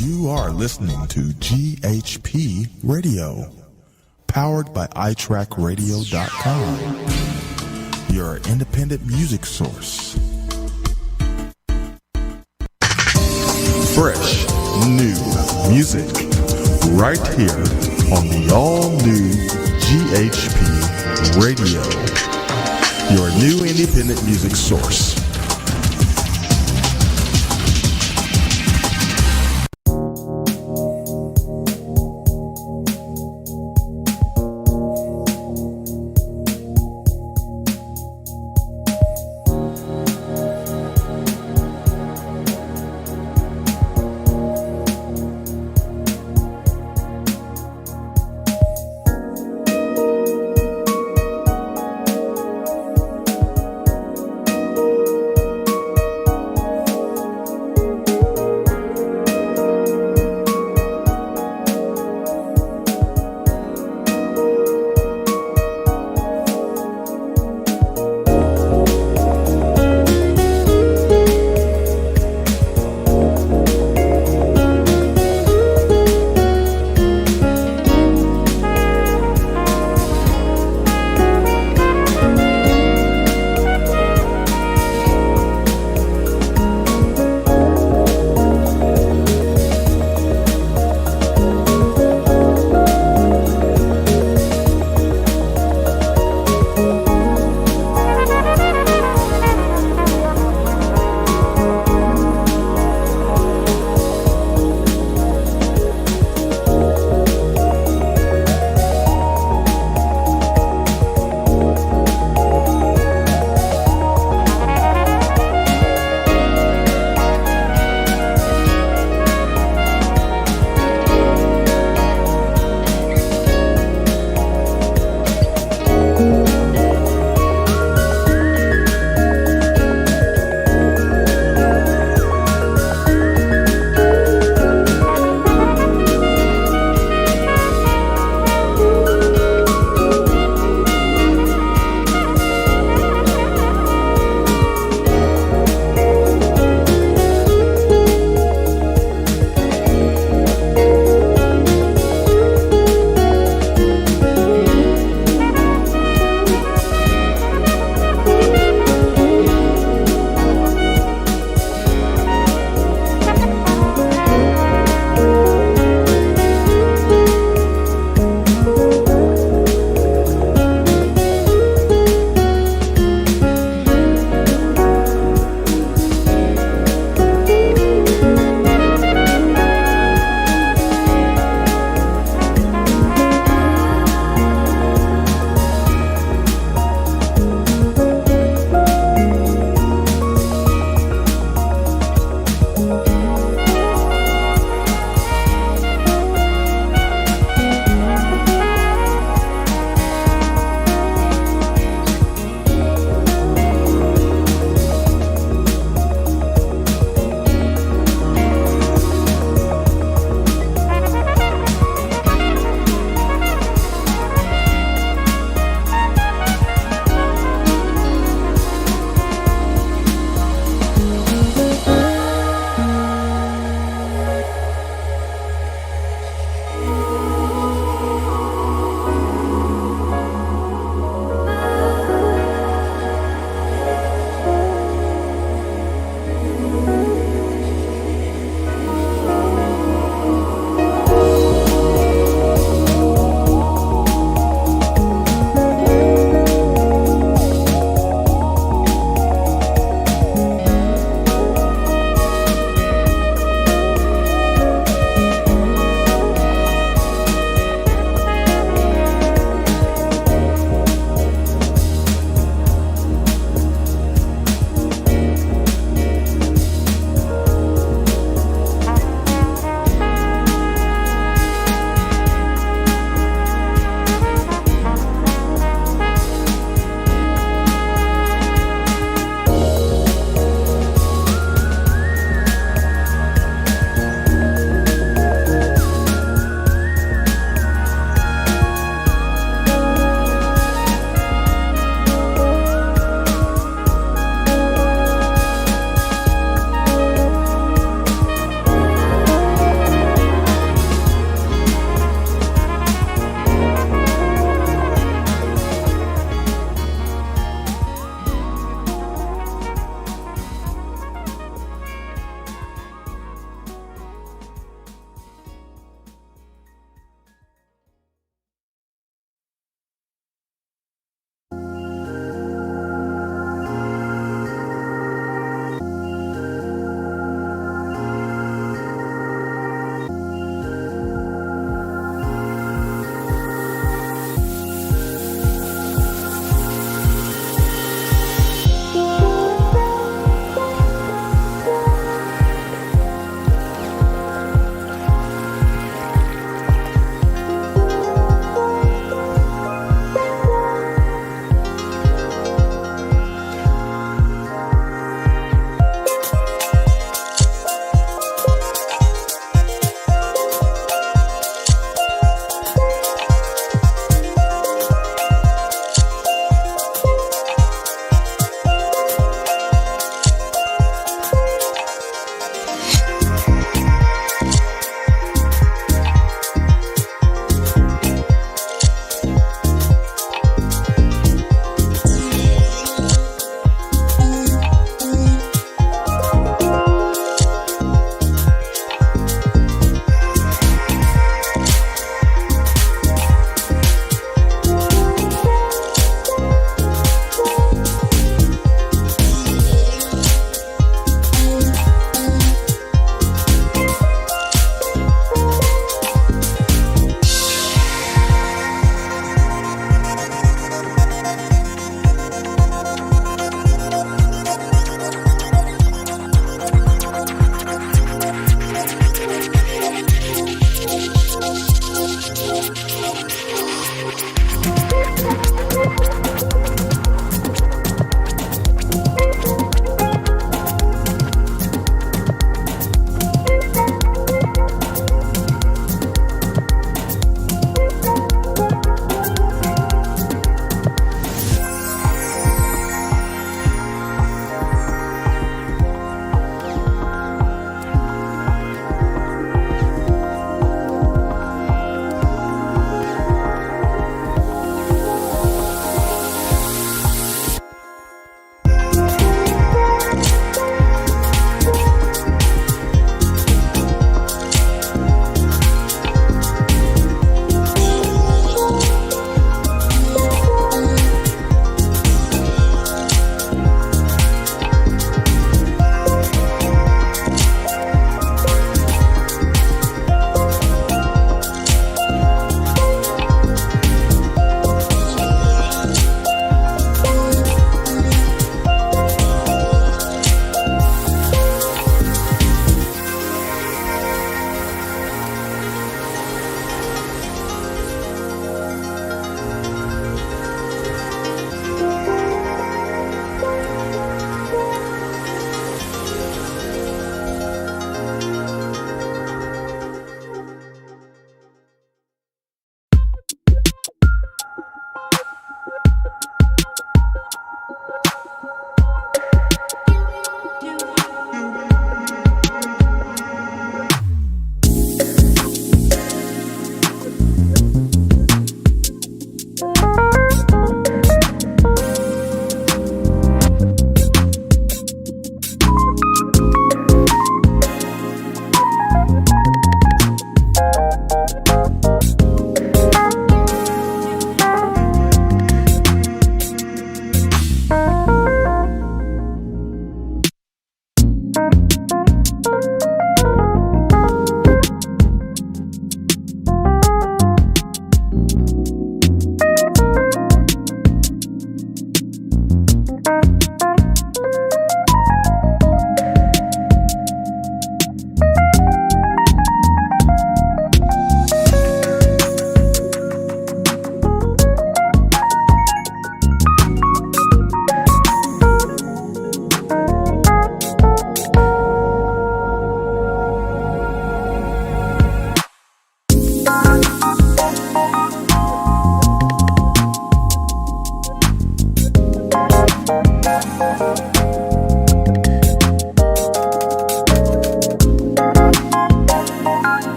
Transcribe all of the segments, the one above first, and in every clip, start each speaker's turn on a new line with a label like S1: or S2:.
S1: You are listening to GHP Radio, powered by iTrackRadio.com, your independent music source. Fresh, new music, right here on the all-new GHP Radio, your new independent music source.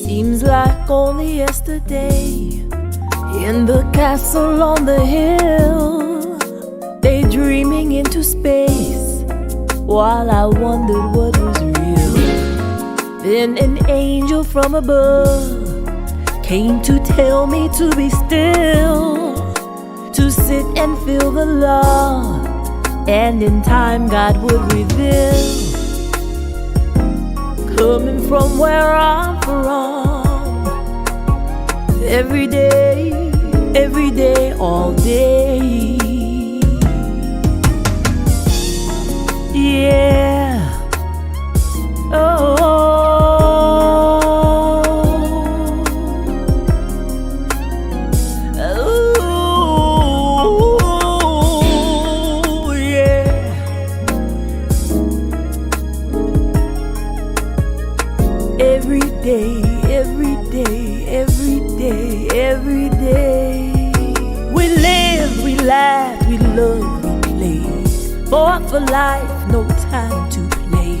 S2: Seems like only yesterday, in the castle on the hill, daydreaming into space, while I wondered what was real. Then an angel from above came to tell me to be still, to sit and feel the love, and in time God would reveal. Coming from where I'm from, every day, all day. Yeah. Oh. Oh. Yeah. Every day, every day, every day, every day. We live, we laugh, we love, we play. Fought for life, no time to play.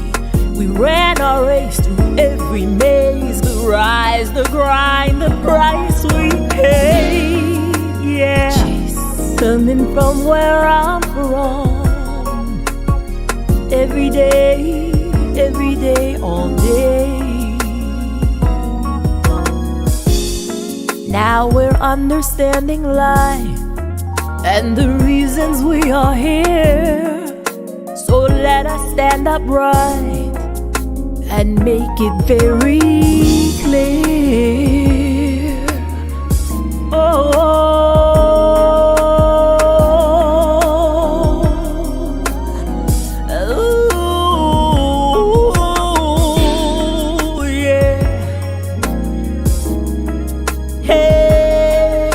S2: We ran our race through every maze, the rise, the grind, the price we paid. Yeah, coming from where I'm from, every day, all day. Now we're understanding life and the reasons we are here. So let us stand upright and make it very clear. Oh, oh, yeah. Hey,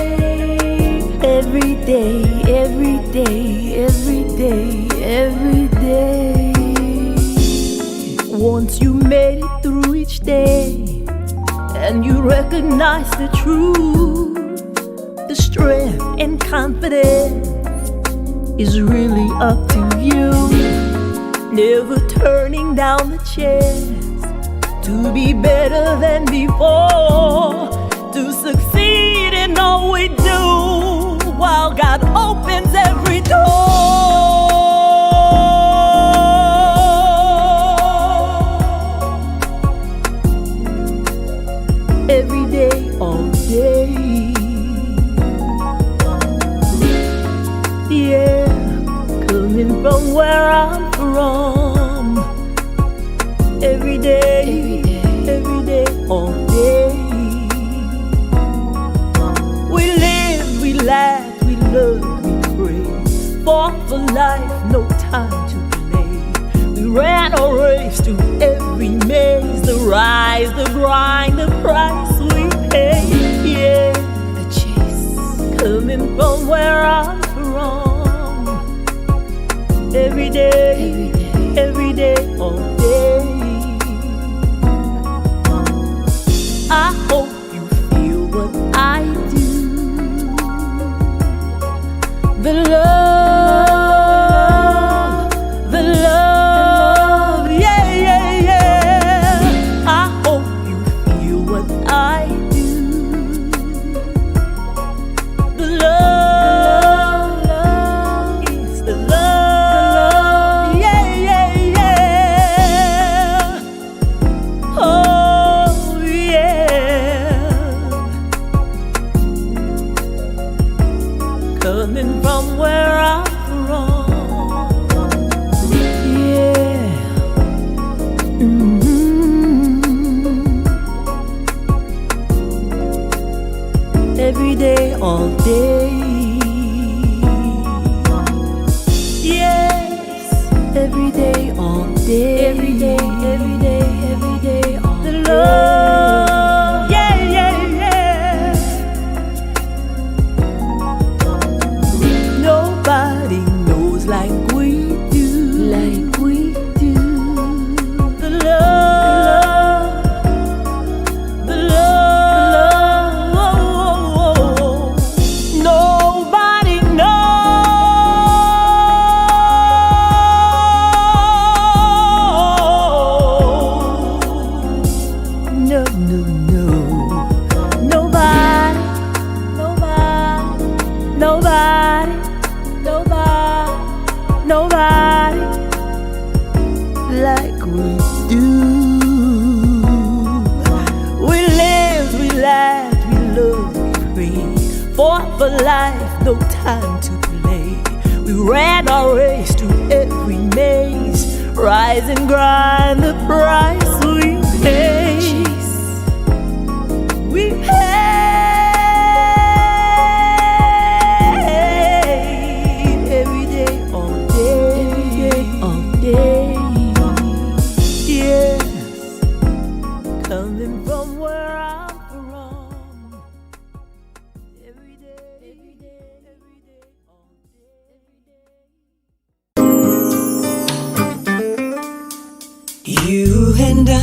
S2: every day, every day, every day, every day. Once you made it through each day and you recognize the truth, the strength and confidence is really up to you. Never turning down the chance to be better than before, to succeed in all we do while God opens every door. Every day, all day. Yeah, coming from where I'm from. Every day, every day, all day. We live, we laugh, we love, we pray. Fought for life, no time to play. We ran a race to every maze, the rise, the grind, the price we pay. Yeah, the chase, coming from where I'm from. Every day, every day, all day. I hope you feel what I do. The love, the love, yeah, yeah, yeah. I hope you feel what I do. The love is the love, yeah, yeah, yeah. Oh, yeah. Coming from where I'm from. Yeah. Every day, all day. Yes, every day, all day. Every day, every day, every day, all day. The love, yeah, yeah, yeah. Nobody knows like we do, like we do. The love, the love, oh, oh, oh. Nobody knows. No, no, no. Nobody, nobody, nobody, nobody, nobody like we do. We live, we laugh, we love, we pray. Fought for life, no time to play. We ran our race to every maze, rise and grind, the price we pay. We paid every day, all day, all day. Yes, coming from where I'm from. Every day, every day, every day, all day.
S3: You and I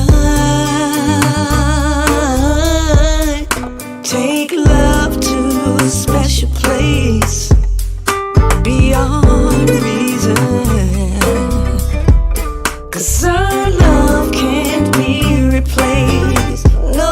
S3: take love to a special place beyond reason. 'Cause our love can't be replaced. No.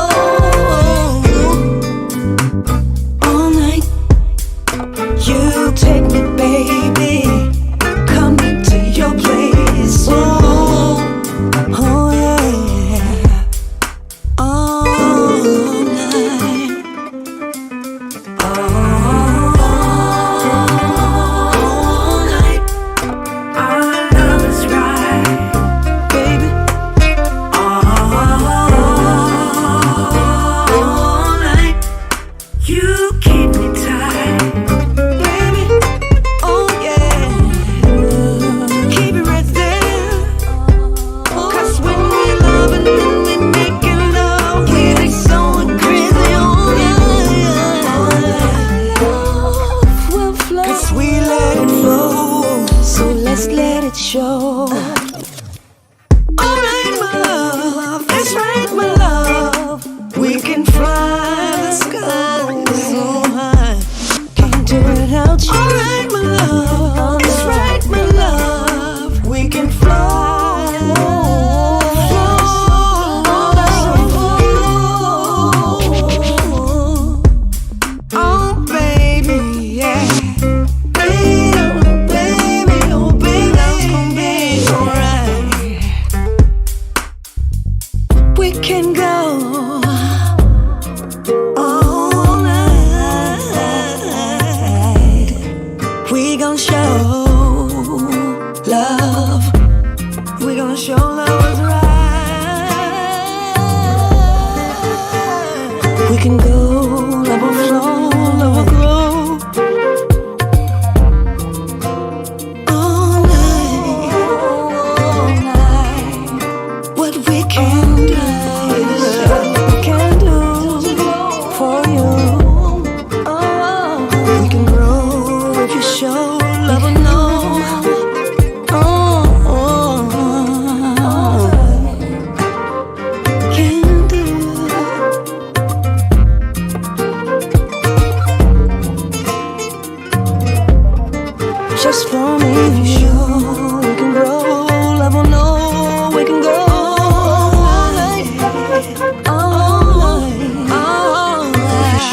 S3: we can go all night. We gon' show love. We gon' show love is right. We can go, love will flow, love will grow. All night. What we can do for you. Oh, we can grow if you show love or no. Can do. Just for me, if you show we can grow, love or no, we can go all night, all night, all night,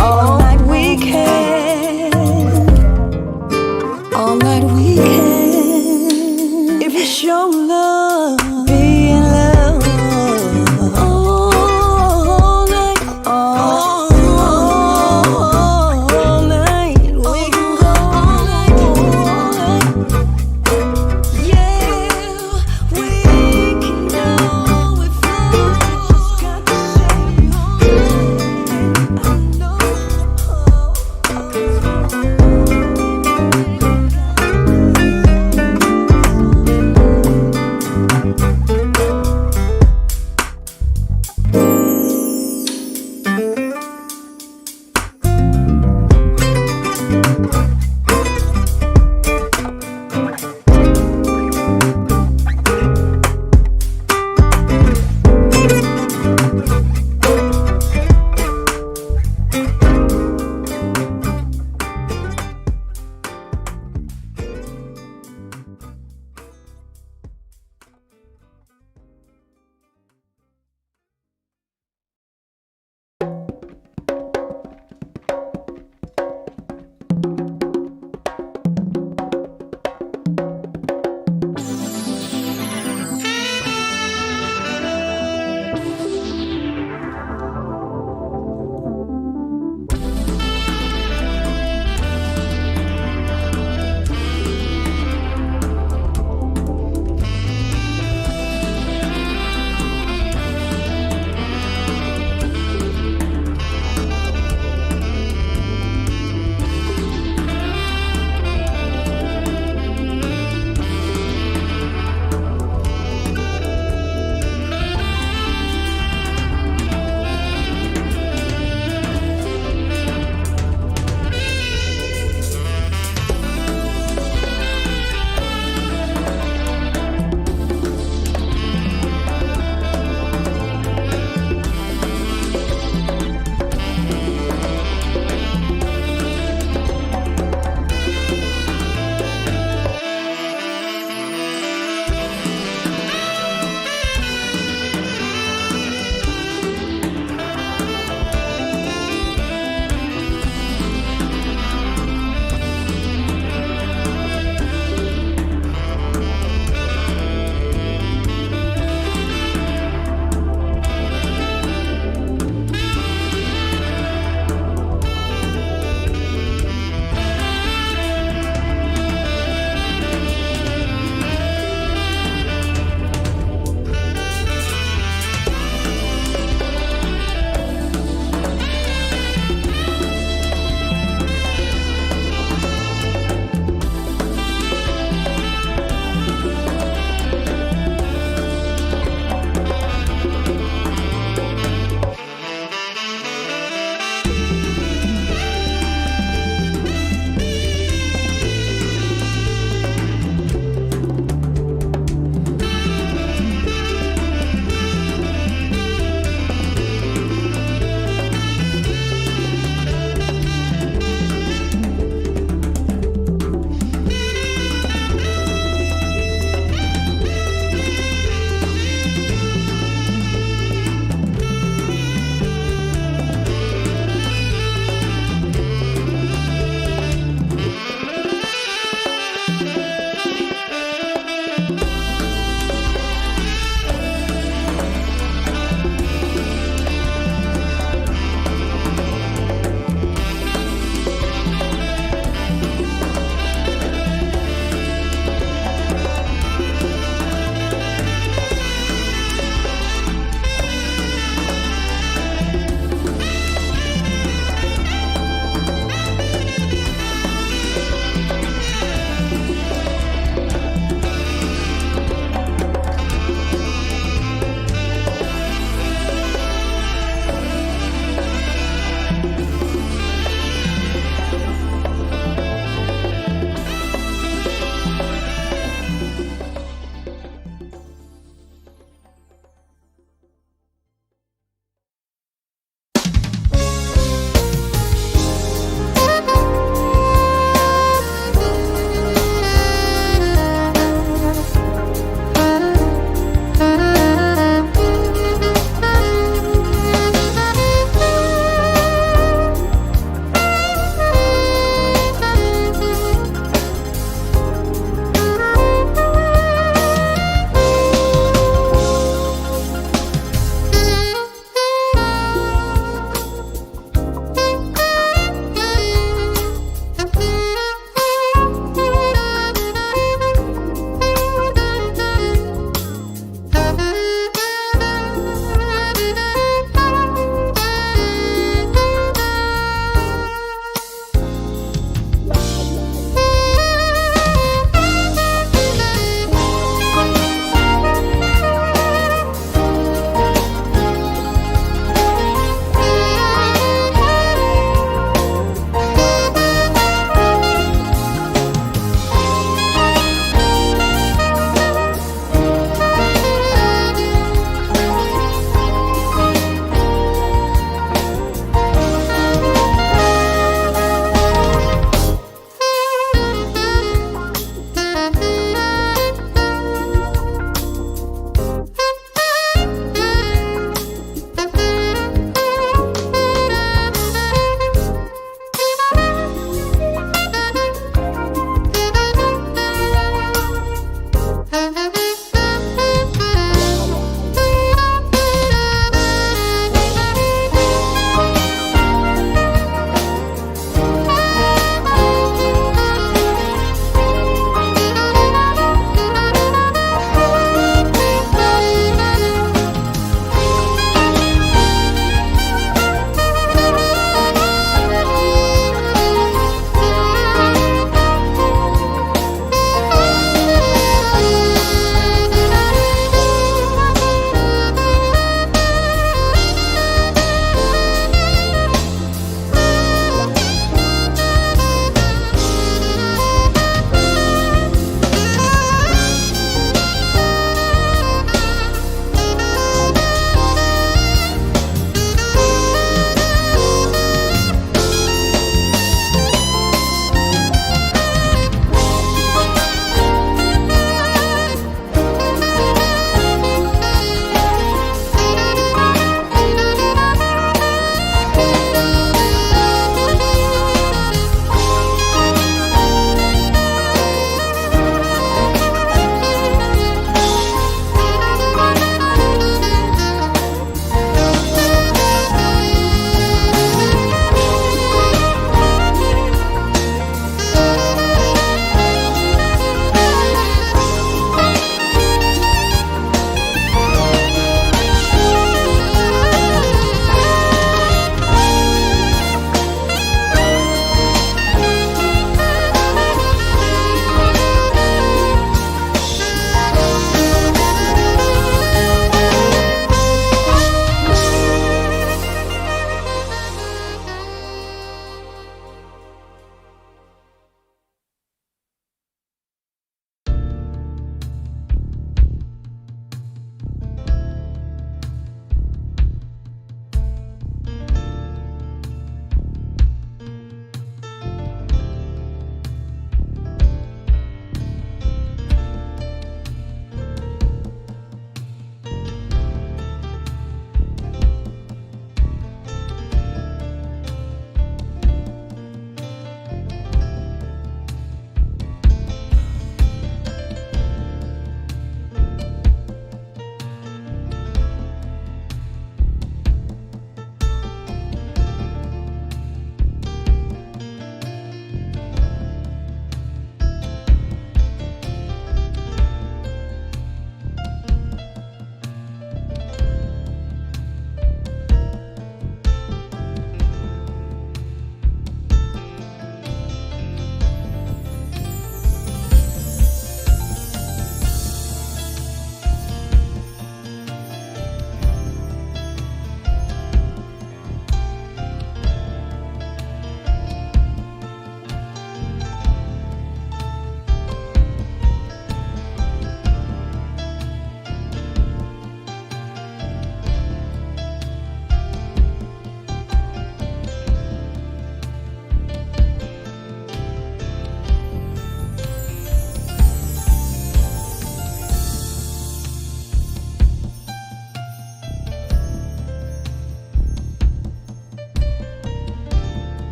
S3: all night we can, all night we can. If you show love, be in love, all night, all night we can go all night, yeah, we can go if love got to say, I know.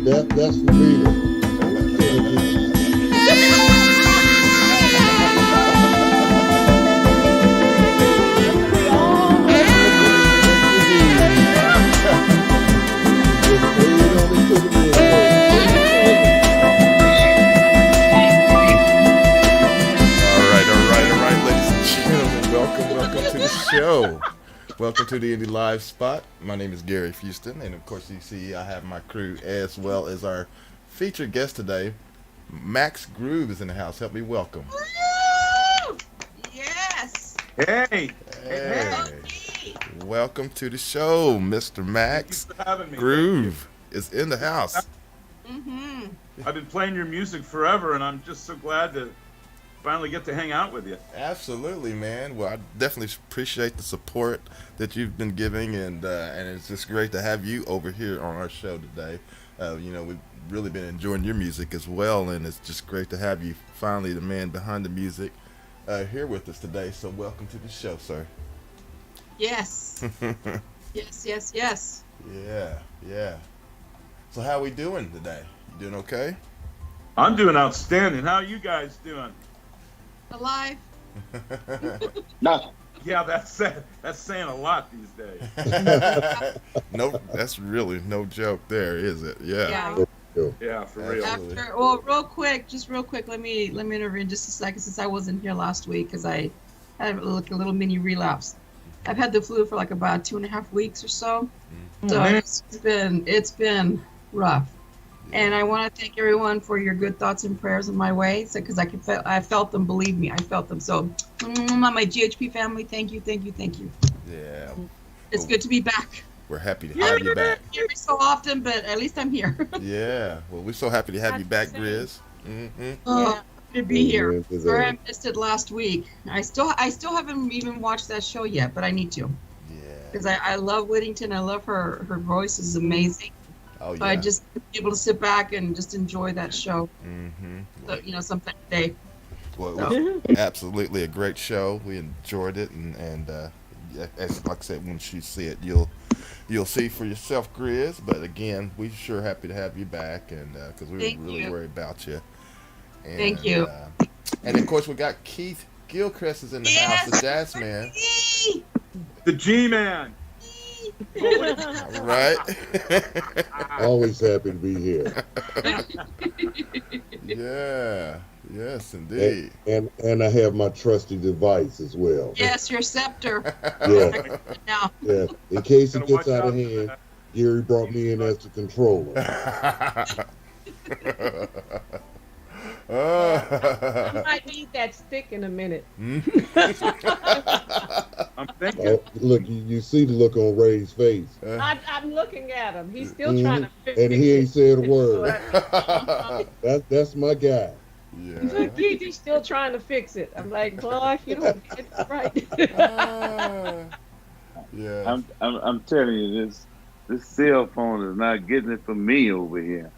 S4: Look, that's for me.
S5: Welcome to the show. Welcome to the Indie Live Spot. My name is Gary Fuston, and of course you see I have my crew as well as our featured guest today, Max Groove is in the house. Help me welcome.
S6: Woo! Yes.
S7: Hey.
S5: Hey. Welcome to the show, Mr. Max.
S7: Thank you for having me.
S5: Groove is in the house.
S6: Mm-hmm.
S7: I've been playing your music forever, and I'm just so glad to finally get to hang out with you.
S5: Absolutely, man. Well, I definitely appreciate the support that you've been giving, and it's just great to have you over here on our show today. We've really been enjoying your music as well, and it's just great to have you, finally, the man behind the music, here with us today. So welcome to the show, sir.
S6: Yes. yes.
S5: Yeah. So how are we doing today? You doing okay?
S7: I'm doing outstanding. How are you guys doing?
S6: Alive.
S7: Yeah, that's saying a lot these days.
S5: No, that's really no joke there, is it? Yeah.
S7: Yeah, for real.
S6: Real quick, let me intervene just a second, since I wasn't here last week because I had a little mini relapse. I've had the flu for like about 2.5 weeks or so. So it's been rough. And I want to thank everyone for your good thoughts and prayers in my way, because I felt them. Believe me, I felt them. So, my GHP family, thank you.
S5: Yeah.
S6: It's good to be back.
S5: We're happy to have you back.
S6: Hear me so often, but at least I'm here.
S5: Yeah. Well, we're so happy to have you back, Grizz. Mm-hmm.
S6: Yeah, to be here. Sorry, I missed it last week. I still haven't even watched that show yet, but I need to.
S5: Yeah.
S6: Because I love Whittington. I love her. Her voice is amazing.
S5: Oh, yeah.
S6: So I just be able to sit back and just enjoy that show.
S5: Mm-hmm.
S6: So, sometime today.
S5: Well, it was absolutely a great show. We enjoyed it, and as like I said, once you see it, you'll see for yourself, Grizz. But again, we're sure happy to have you back, and because we were really worried about you. And,
S6: Thank you.
S5: And of course, we got Keith Gilchrist is in the house, the jazz man.
S7: The G-Man.
S5: Right?
S4: Always happy to be here.
S5: Yeah. Yes,
S4: And,
S5: indeed.
S4: and I have my trusty device as well.
S6: Yes, your scepter.
S4: Yeah,
S6: Now.
S4: yeah. In case it
S7: Gotta
S4: gets
S7: watch
S4: out of
S7: out for
S4: hand,
S7: that.
S4: Gary brought me in as the controller.
S8: I might need that stick in a minute.
S7: I'm thinking.
S4: Oh, look, you see the look on Ray's face.
S8: I'm looking at him. He's still trying to fix
S4: And he ain't
S8: it.
S4: said a word. That's my guy.
S5: Yeah.
S8: He's still trying to fix it. I'm like, well, if you don't get it right.
S5: Yeah.
S9: I'm telling you, this cell phone is not getting it from me over here.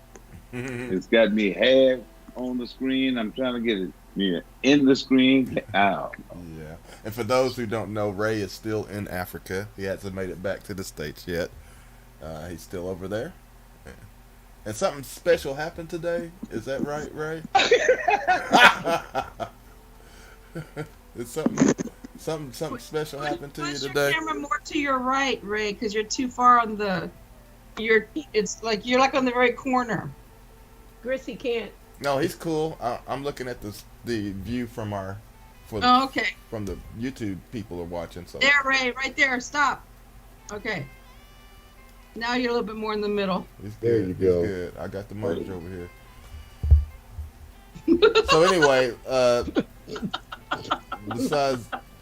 S9: It's got me half on the screen. I'm trying to get it in the screen. Ow.
S5: Yeah. And for those who don't know, Ray is still in Africa. He hasn't made it back to the States yet. He's still over there. And something special happened today. Is that right, Ray? Is something special happened to you
S6: Push
S5: today?
S6: your camera more to your right, Ray, because you're too far on the. It's like you're like on the very corner.
S8: Grissy can't.
S5: No, he's cool. I'm looking at the view from
S6: Oh, okay.
S5: from the YouTube people are watching. So
S6: There, Ray, right there. Stop. Okay. Now you're a little bit more in the middle.
S5: he's
S4: There
S5: good.
S4: you go.
S5: He's good. I got the merge over here. So anyway,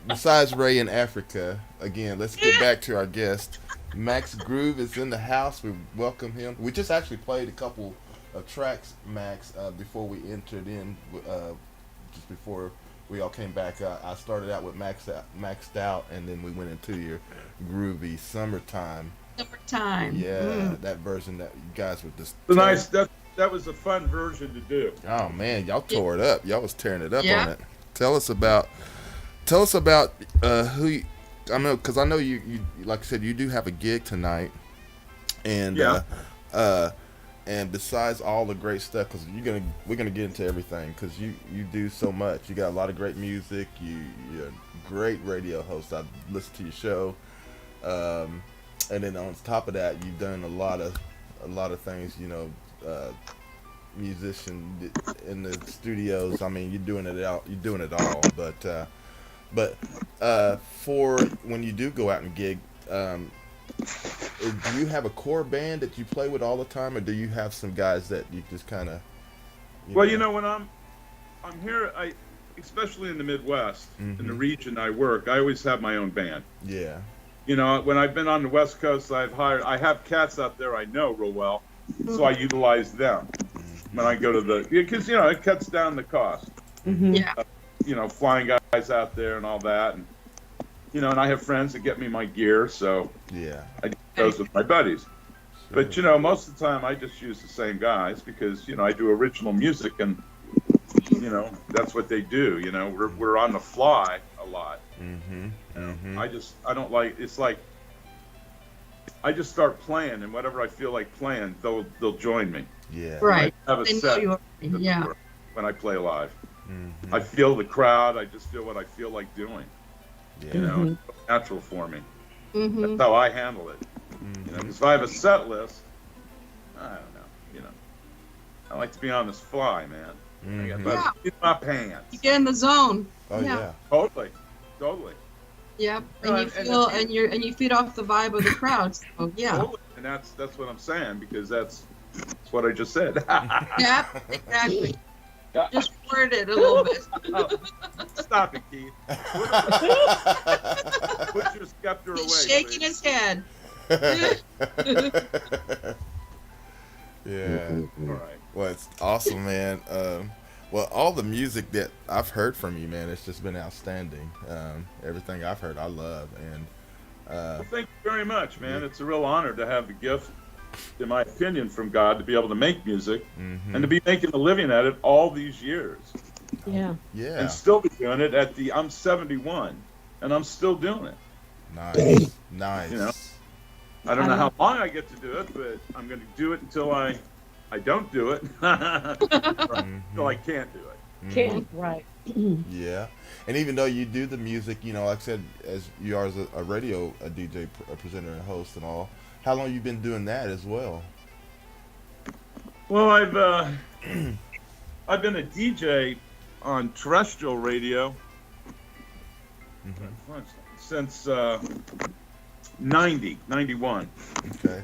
S5: besides Ray in Africa, again, let's get back to our guest. Max Groove is in the house. We welcome him. We just actually played a couple of tracks, Max, before we entered in, just before we all came back. I started out with Maxed Out, and then we went into your groovy Summertime.
S6: Summertime.
S5: Yeah, that version that you guys were just.
S7: Nice. That was a fun version to do.
S5: Oh man, y'all tore it up. Y'all was tearing it up
S6: Yeah.
S5: on it. Tell us about who you, I know, because I know you like I said, you do have a gig tonight, and and besides all the great stuff, because we're gonna get into everything, because you do so much. You got a lot of great music. You're a great radio host. I listened to your show, and then on top of that, you've done a lot of things. You know, musician in the studios. I mean, you're doing it all. You're doing it all. But for when you do go out and gig, do you have a core band that you play with all the time, or do you have some guys that you just kind of?
S7: Well, you know, when I'm here, especially in the Midwest, in the region I work, I always have my own band.
S5: Yeah.
S7: You know, when I've been on the West Coast, I have cats out there I know real well, so I utilize them when I go to because you know it cuts down the cost.
S6: Yeah.
S7: You know, flying guys out there and all that, and you know, and I have friends that get me my gear, so
S5: Yeah.
S7: I do those with my buddies. But you know, most of the time I just use the same guys because you know I do original music, and you know that's what they do. You know, we're on the fly a lot. I don't like. It's like I just start playing, and whatever I feel like playing, they'll join me.
S5: Yeah.
S6: Right.
S7: I have a
S6: They know
S7: set
S6: you are. Yeah.
S7: when I play live. I feel the crowd. I just feel what I feel like doing.
S5: Yeah.
S7: You know, it's natural for me.
S6: Mm-hmm.
S7: That's how I handle it. You know, because if I have a set list, I don't know. You know, I like to be on this fly, man. I got
S6: Yeah.
S7: in my pants.
S6: You get in the zone.
S5: Oh yeah.
S7: Totally.
S6: Yep.
S7: No,
S6: And you
S7: and
S6: feel and you feed off the vibe of the crowd. So yeah.
S7: Totally. And that's what I'm saying because that's what I just said.
S6: Yeah. Exactly. Just word it a little bit.
S7: Stop it, Keith. Put your scepter away.
S6: He's shaking
S7: please.
S6: his head.
S5: Yeah.
S7: All right.
S5: Well, it's awesome, man. Well, all the music that I've heard from you, man, it's just been outstanding. Everything I've heard, I love, and
S7: Well, thank you very much, man. It's a real honor to have the gift, in my opinion, from God to be able to make music and to be making a living at it all these years
S8: Yeah.
S5: yeah,
S7: and still be doing it I'm 71 and I'm still doing it.
S5: nice.
S7: You know? I don't know how long I get to do it, but I'm going to do it until I don't do it. Until I can't do it.
S8: Can't. Right.
S5: Yeah, and even though you do the music, like I said, as you are as a radio a DJ, a presenter and host and all, how long you been doing that as well?
S7: Well, I've been a DJ on terrestrial radio since 91.
S5: Okay.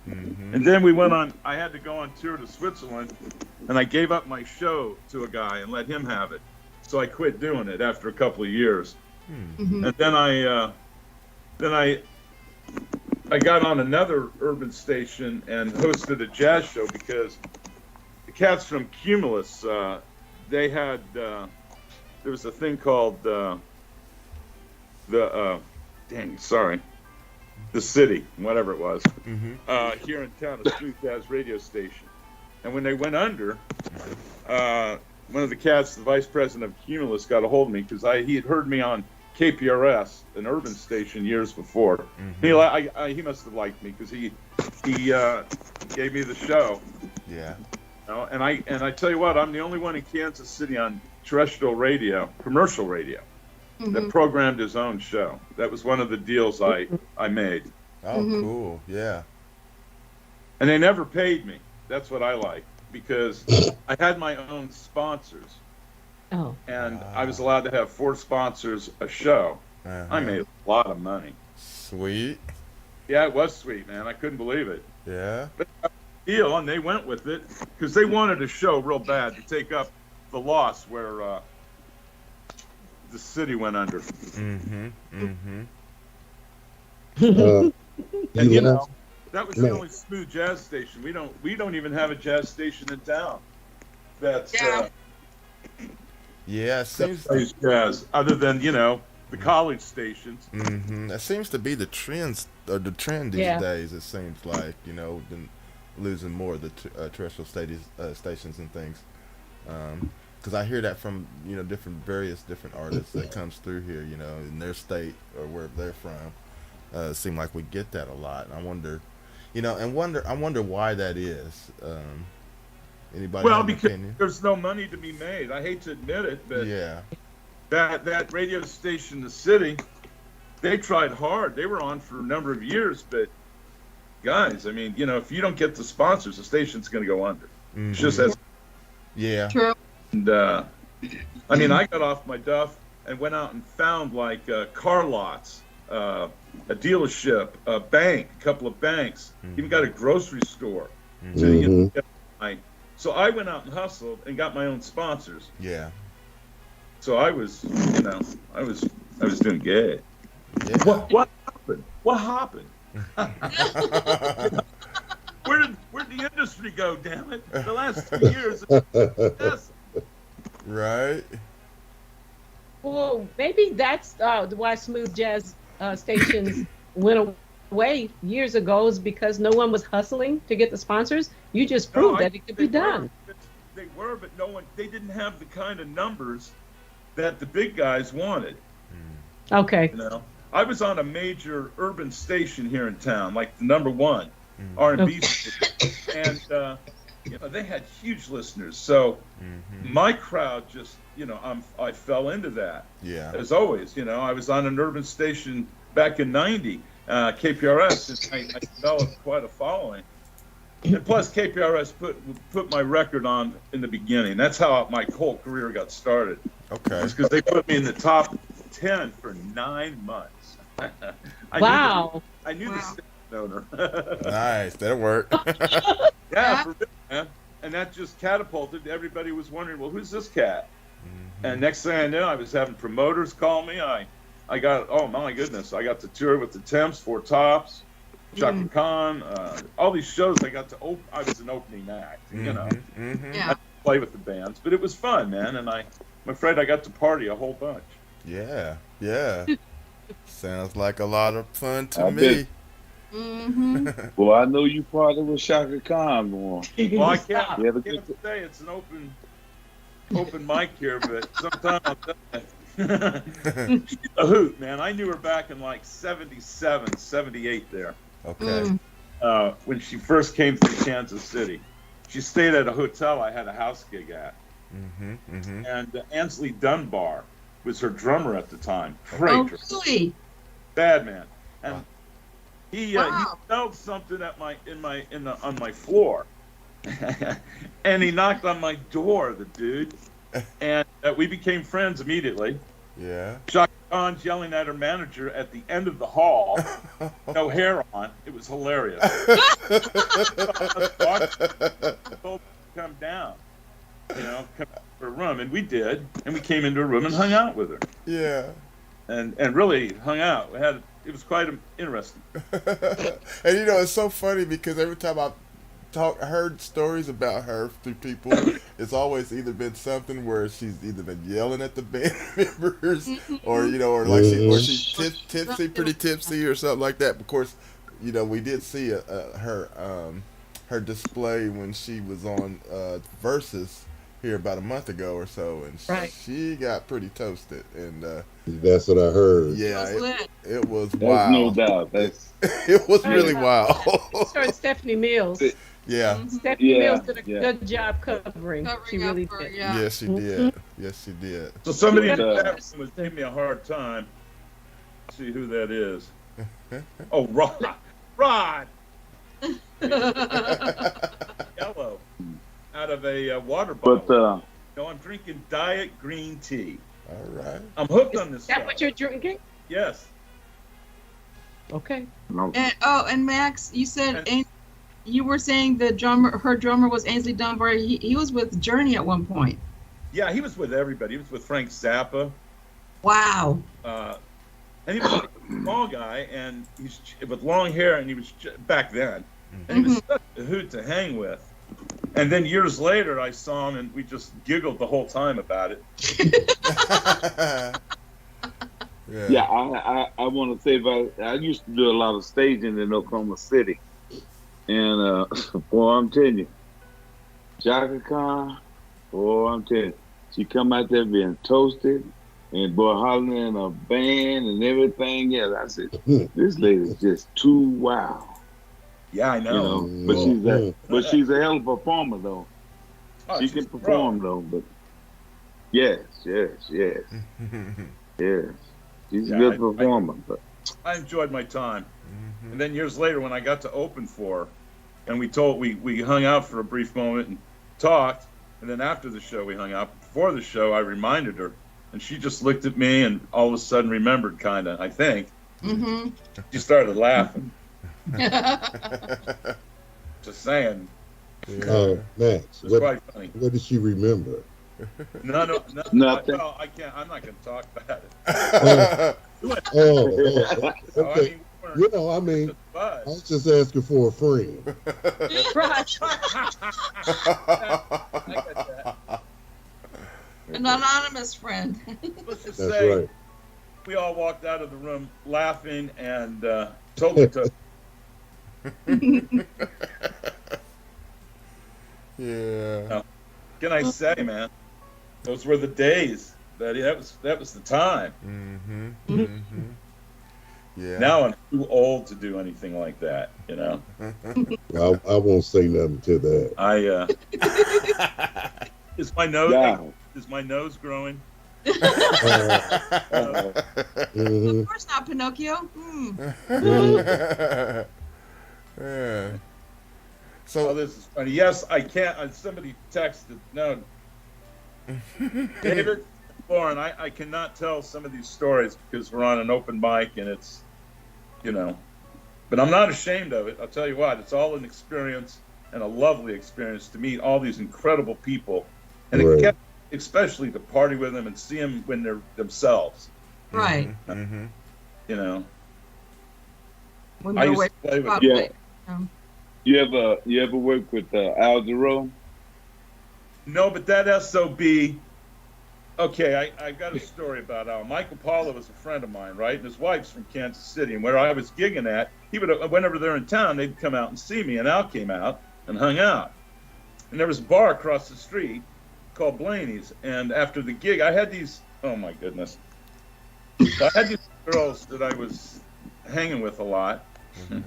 S7: And then I had to go on tour to Switzerland, and I gave up my show to a guy and let him have it. So I quit doing it after a couple of years. And then I got on another urban station and hosted a jazz show because the cats from Cumulus, they had, there was a thing called the City, whatever it was, here in town, a smooth jazz radio station. And when they went under, one of the cats, the vice president of Cumulus, got a hold of me because he had heard me on KPRS, an urban station, years before. He must have liked me because he gave me the show.
S5: Yeah.
S7: And I tell you what, I'm the only one in Kansas City on terrestrial radio, commercial radio, that programmed his own show. That was one of the deals I made.
S5: Oh, cool. Yeah.
S7: And they never paid me. That's what I like, because I had my own sponsors.
S8: Oh.
S7: And I was allowed to have 4 sponsors a show. I made a lot of money.
S5: Sweet.
S7: Yeah, it was sweet, man. I couldn't believe it.
S5: Yeah.
S7: But deal, and they went with it because they wanted a show real bad to take up the loss where the city went under. And that was the only smooth jazz station. We don't even have a jazz station in town. That's
S5: yeah, it seems
S7: plays jazz other than the college stations.
S5: That seems to be the trend these days. It seems like been losing more of the terrestrial stations and things. Because I hear that from various different artists that comes through here, in their state or wherever they're from. It seems like we get that a lot, and I wonder why that is. Anybody?
S7: Well,
S5: have an
S7: because
S5: opinion?
S7: there's no money to be made. I hate to admit it, but that radio station, the city, they tried hard. They were on for a number of years, but guys, I mean, if you don't get the sponsors, the station's going to go under. It's just as
S6: True.
S7: And I mean, I got off my duff and went out and found like car lots, a dealership, a bank, a couple of banks, even got a grocery store. So I went out and hustled and got my own sponsors.
S5: Yeah.
S7: So I was doing good.
S5: Yeah.
S7: What happened? What happened? Where did the industry go? Damn it! The last 2 years.
S5: Right.
S8: Well, maybe that's why smooth jazz stations went away years ago, is because no one was hustling to get the sponsors. You just proved that it could be done.
S7: They were, but they didn't have the kind of numbers that the big guys wanted.
S8: Okay.
S7: I was on a major urban station here in town, like the #1 R&B station, and they had huge listeners. So my crowd just, I fell into that.
S5: Yeah.
S7: As always, I was on an urban station back in '90, KPRS, and I developed quite a following. And plus, KPRS put my record on in the beginning. That's how my whole career got started.
S5: Okay.
S7: It's because they put me in the top 10 for 9 months. I knew the station owner.
S5: Nice, that'll work.
S7: Yeah, for real, man. And that just catapulted. Everybody was wondering, well, who's this cat? And next thing I knew, I was having promoters call me. I got, oh my goodness, I got to tour with the Temps, Four Tops, Chaka Khan, all these shows I got to open. I was an opening act, I play with the bands, but it was fun, man. And I'm afraid I got to party a whole bunch.
S5: Yeah. Sounds like a lot of fun to
S9: I
S5: me.
S9: Well, I know you partied with Shaka Khan, boy.
S7: Well, I can't say it's an open mic here, but sometimes I'll tell you. She's a hoot, man. I knew her back in like 77, 78 there.
S5: Okay.
S7: When she first came to Kansas City. She stayed at a hotel I had a house gig at. and Ansley Dunbar was her drummer at the time. Great
S6: Oh,
S7: drummer.
S6: really?
S7: Bad man. And he
S6: Wow.
S7: felt something on my floor, and he knocked on my door, the dude, and we became friends immediately.
S5: Yeah.
S7: Shaka Khan's yelling at her manager at the end of the hall, no hair on. It was hilarious. Told her to come down, come to her room, and we did, and we came into her room and hung out with her,
S5: Yeah.
S7: and really hung out. It was quite interesting.
S5: And it's so funny because every time I've heard stories about her through people, it's always either been something where she's either been yelling at the band members, or or like she's tipsy, pretty tipsy, or something like that. Of course, we did see her display when she was on Versus here about a month ago or so, and she got pretty toasted, and
S4: That's what I heard.
S5: yeah, it was
S9: There's
S5: wild.
S9: no doubt.
S5: It was really wild.
S8: It's her and Stephanie Mills.
S5: Yeah.
S8: Stephanie Mills did a good job covering. She
S6: up
S8: really
S6: for-
S8: did.
S6: yeah.
S5: Yes, she did. Yes, she did.
S7: So somebody in the
S9: Yeah.
S7: chat room was giving me a hard time. Let's see who that is. Oh, Rod. Rod. Yellow. Out of a water bottle.
S9: But
S7: I'm drinking diet green tea.
S5: All right.
S7: I'm hooked on this
S8: Is that
S7: stuff.
S8: what you're drinking?
S7: Yes.
S8: Okay.
S9: no,
S6: And Max, you said you were saying her drummer was Ainsley Dunbar. He was with Journey at one point.
S7: Yeah, he was with everybody. He was with Frank Zappa.
S6: Wow.
S7: And he was a small guy, and he's with long hair, and he was back then. And he was such a hoot to hang with. And then years later, I saw him, and we just giggled the whole time about it.
S9: yeah, I want to say I used to do a lot of staging in Oklahoma City, and boy, I'm telling you, Shaka Khan, boy, I'm telling you, she come out there being toasted, and boy, hollering in a band and everything. Yeah, I said, this lady's just too wild.
S7: Yeah, I know.
S9: But she's a hell of a performer, though.
S7: Oh,
S9: she can perform, though. But yes. Yes. She's a good performer. But
S7: I enjoyed my time. And then years later, when I got to open for her, and we hung out for a brief moment and talked, and then after the show we hung out. Before the show, I reminded her, and she just looked at me and all of a sudden remembered, kind of, I think. She started laughing. Just saying.
S4: Max,
S7: It's quite funny.
S4: what did she remember?
S7: No.
S9: Nothing.
S7: Well, I can't. I'm not going to talk about it.
S4: Okay. I mean, I was just asking for a friend.
S8: Right.
S6: An anonymous friend.
S7: Let's just
S4: That's
S7: say
S4: right.
S7: we all walked out of the room laughing and totally took.
S5: Yeah.
S7: Can I say, man? Those were the days. That was the time.
S5: Yeah.
S7: Now I'm too old to do anything like that.
S4: I won't say nothing to that.
S7: Is my nose growing?
S6: Of course not, Pinocchio.
S5: Yeah.
S7: So this is funny. Yes, I can't. Somebody texted. No, David, Lauren, I cannot tell some of these stories because we're on an open mic and it's, but I'm not ashamed of it. I'll tell you what. It's all an experience and a lovely experience to meet all these incredible people, and especially to party with them and see them when they're themselves.
S6: Right.
S7: When
S6: they're
S7: I used
S6: away
S7: to play with.
S9: yeah, you ever work with Al Jarreau?
S7: No, but that SOB. Okay, I got a story about Al. Michael Paula was a friend of mine, right? And his wife's from Kansas City. And where I was gigging at, whenever they're in town, they'd come out and see me. And Al came out and hung out. And there was a bar across the street called Blaney's. And after the gig, I had these, oh my goodness. I had these girls that I was hanging with a lot. And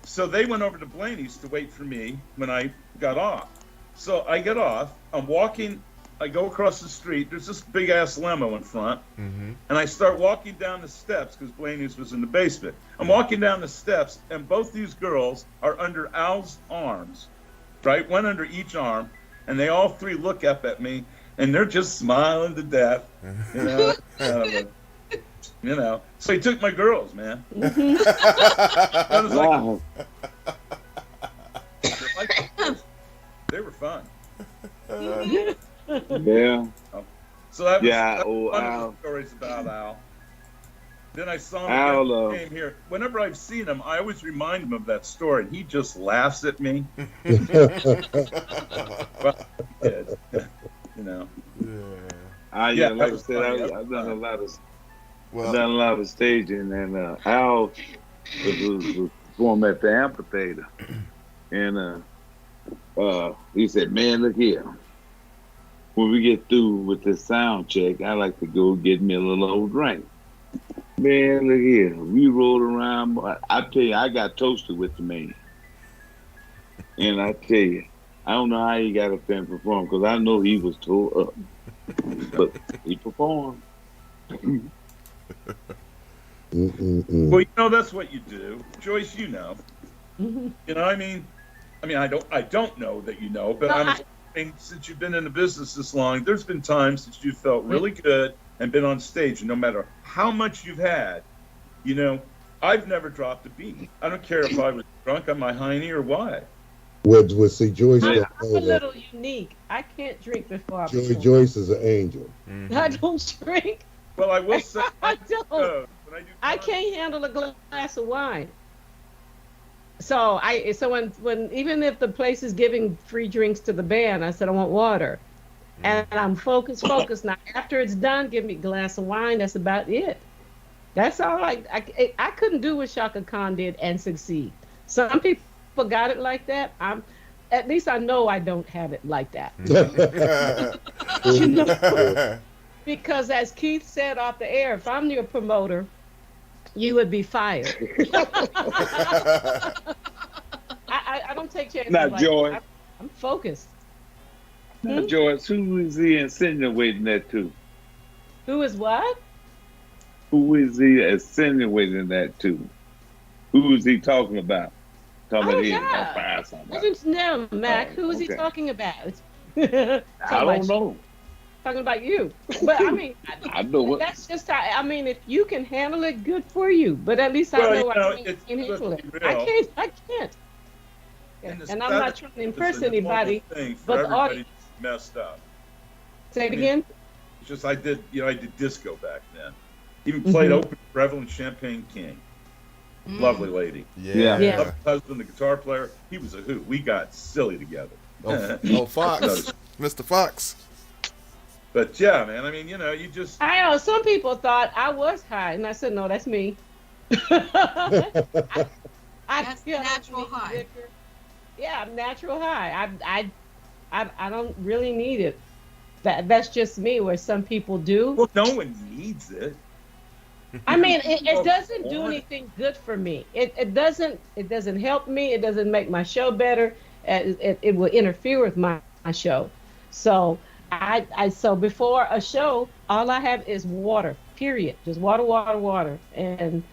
S7: so they went over to Blaney's to wait for me when I got off. So I get off. I'm walking. I go across the street. There's this big ass limo in front, and I start walking down the steps because Blaney's was in the basement. I'm walking down the steps, and both these girls are under Al's arms, right? One under each arm, and they all three look up at me, and they're just smiling to death, you know. You know, so he took my girls, man. I was
S9: Wow.
S7: like, they were fun.
S9: Yeah.
S7: So that was,
S9: Yeah,
S7: that was one
S9: Al.
S7: of the stories about Al. Then I saw him
S9: Al,
S7: again, came here. Whenever I've seen him, I always remind him of that story. He just laughs at me. Well, he did. You know.
S9: Yeah,
S7: that
S9: like I
S7: was
S9: said,
S7: funny.
S9: I've done a lot of staging, and Al was performing at the amphitheater, and he said, "Man, look here. When we get through with this sound check, I like to go get me a little old drink." Man, look here. We rolled around. I tell you, I got toasted with the man, and I tell you, I don't know how he got up there and performed because I know he was tore up, but he performed.
S7: Well, you know, that's what you do, Joyce. You know. You know, I mean, I don't know that you know, but I'm saying since you've been in the business this long, there's been times that you felt really good and been on stage, and no matter how much you've had, you know, I've never dropped a beat. I don't care if I was drunk on my hiney or what.
S4: Well, see, Joyce.
S8: I'm a little unique. I can't drink before I perform.
S4: Joyce is an angel.
S8: I don't drink.
S7: Well, I will say
S8: I don't.
S7: when
S8: I can't handle a glass of wine. So when even if the place is giving free drinks to the band, I said I want water, and I'm focused. Now after it's done, give me a glass of wine. That's about it. That's all. I couldn't do what Shaka Khan did and succeed. Some people got it like that. At least I know I don't have it like that. You know? Because as Keith said off the air, if I'm your promoter, you would be fired. I don't take chances.
S9: Now,
S8: like
S9: Joy.
S8: that. I'm focused.
S9: Now, Joyce, who is he insinuating that to?
S8: Who is what?
S9: Who is he insinuating that to? Who is he talking about? Talking about him.
S8: No, Mac. Who is he talking about? I
S9: don't know.
S8: Talking about you. But I mean,
S9: I know it.
S8: That's just how, I mean, if you can handle it, good for you. But at least I know I can handle it. I can't. And I'm not trying to impress anybody, but the audience
S7: messed up.
S8: Say it again.
S7: It's just I did disco back then. Even played open for Evelyn Champagne King. Lovely lady.
S5: Yeah.
S7: Husband, the guitar player, he was a hoot. We got silly together.
S5: Oh, Fox. Mr. Fox.
S7: But yeah, man, I mean, you know, you just...
S8: I know, some people thought I was high, and I said, no, that's me.
S6: That's natural high.
S8: Yeah, I'm natural high. I don't really need it. That's just me, where some people do.
S7: Well, no one needs it.
S8: I mean, it doesn't do anything good for me. It doesn't help me. It doesn't make my show better. It will interfere with my show. So so before a show, all I have is water. Period. Just water. And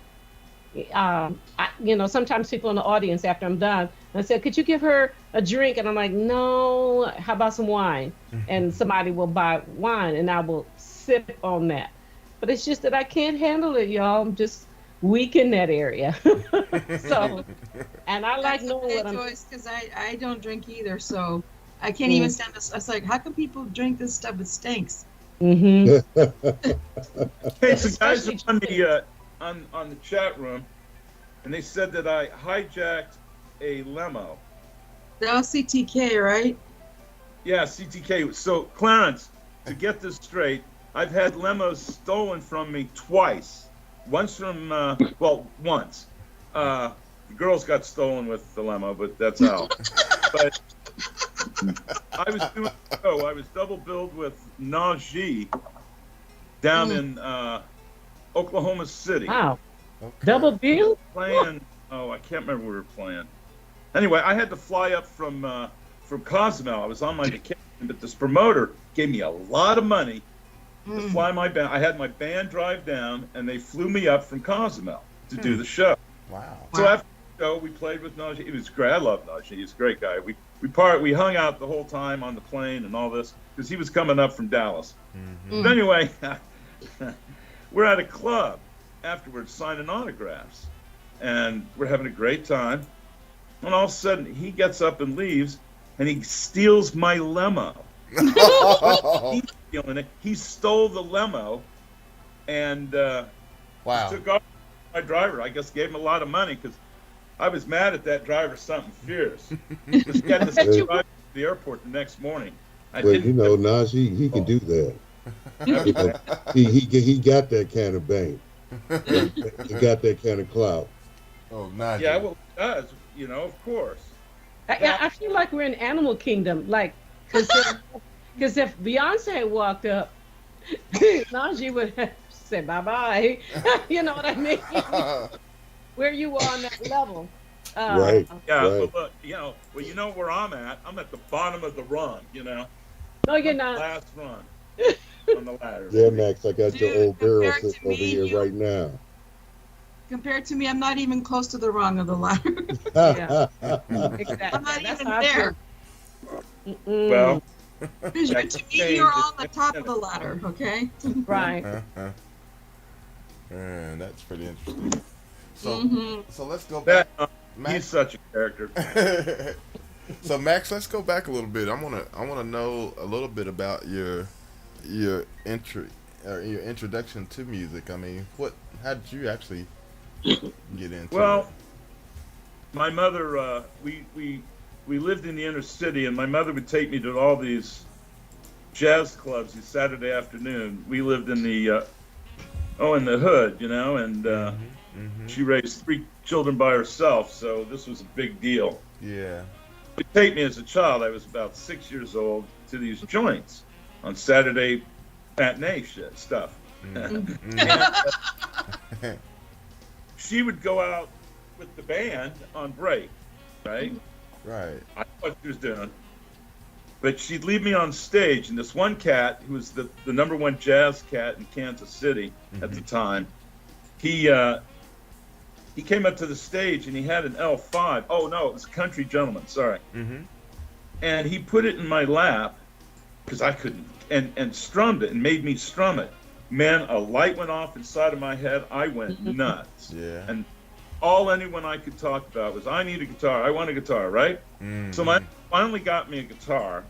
S8: sometimes people in the audience after I'm done, I said, "Could you give her a drink?" And I'm like, "No. How about some wine?" And somebody will buy wine, and I will sip on that. But it's just that I can't handle it, y'all. I'm just weak in that area. So, and I like knowing what I'm.
S6: Because I don't drink either, so I can't even stand this. I was like, how can people drink this stuff? It stinks.
S7: Hey, so guys are on the chat room, and they said that I hijacked a limo.
S6: The CTK, right?
S7: Yeah, CTK. So Clarence, to get this straight, I've had limos stolen from me twice. Once from, once. The girls got stolen with the limo, but that's how. But I was doing a show. I was double billed with Najee down in Oklahoma City.
S8: Wow. Okay. Double bill?
S7: Playing, I can't remember where we were playing. Anyway, I had to fly up from from Cozumel. I was on my vacation, but this promoter gave me a lot of money to fly my band. I had my band drive down, and they flew me up from Cozumel to do the show.
S5: Wow.
S7: So after the show, we played with Najee. It was great. I love Najee. He's a great guy. We hung out the whole time on the plane and all this because he was coming up from Dallas. But anyway, we're at a club afterwards signing autographs, and we're having a great time. And all of a sudden, he gets up and leaves, and he steals my limo. He's stealing it. He stole the limo, and
S5: Wow.
S7: took off my driver. I guess gave him a lot of money because I was mad at that driver, something fierce. Just got to drive to the airport the next morning.
S4: But you know, Najee, he can do that. You know, he got that kind of bank. He got that kind of clout.
S5: Oh, Najee.
S7: Yeah, well, it does. You know, of course.
S8: I feel like we're in Animal Kingdom, like, because if Beyonce had walked up, Najee would have said bye-bye. You know what I mean? Where you are on that level.
S4: Right.
S7: Yeah,
S4: right.
S7: but look, you know where I'm at. I'm at the bottom of the run, you know.
S8: No, you're not.
S7: Last run on the ladder.
S4: Yeah, Max, I got your
S6: Dude,
S4: old barrel
S6: compared to
S4: sitting over
S6: me,
S4: here right now.
S6: Compared to me, I'm not even close to the rung of the ladder.
S8: Yeah. Exactly.
S6: I'm not
S8: That's
S6: even
S8: how I
S6: there.
S8: feel.
S7: Well,
S6: Because to me, you're on the top of the ladder, okay?
S8: Right.
S5: That's pretty interesting. So, so let's go
S7: that
S5: back.
S7: he's
S5: Max.
S7: such a character.
S5: So Max, let's go back a little bit. I wanna know a little bit about your entry or your introduction to music. I mean, how did you actually get into
S7: Well,
S5: it?
S7: my mother, we lived in the inner city, and my mother would take me to all these jazz clubs these Saturday afternoon. We lived in the in the hood, you know, and she raised 3 children by herself, so this was a big deal.
S5: Yeah.
S7: She'd take me as a child. I was about 6 years old to these joints on Saturday matinee stuff. And, she would go out with the band on break, right?
S5: Right.
S7: I know what she was doing. But she'd leave me on stage, and this one cat, who was the number 1 jazz cat in Kansas City at the time, he came up to the stage, and he had an L5. Oh, no, it was a Country Gentleman, sorry. And he put it in my lap, because I couldn't, and strummed it, and made me strum it. Man, a light went off inside of my head. I went nuts.
S5: Yeah.
S7: And all anyone I could talk about was, I need a guitar. I want a guitar, right? So my finally got me a guitar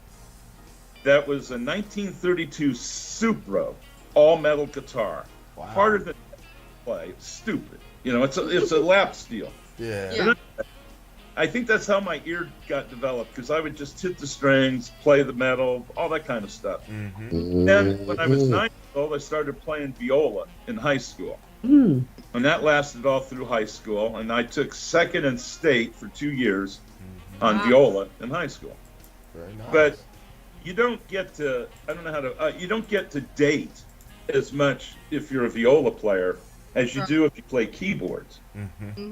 S7: that was a 1932 Supro all-metal guitar.
S5: Wow.
S7: Harder than play. It's stupid. You know, it's a lap steel.
S5: Yeah.
S7: I think that's how my ear got developed, because I would just hit the strings, play the metal, all that kind of stuff. Then when I was 9 years old, I started playing viola in high school. And that lasted all through high school, and I took second in state for 2 years on viola in high school.
S5: Very nice.
S7: But you don't get to, you don't get to date as much if you're a viola player as you do if you play keyboards.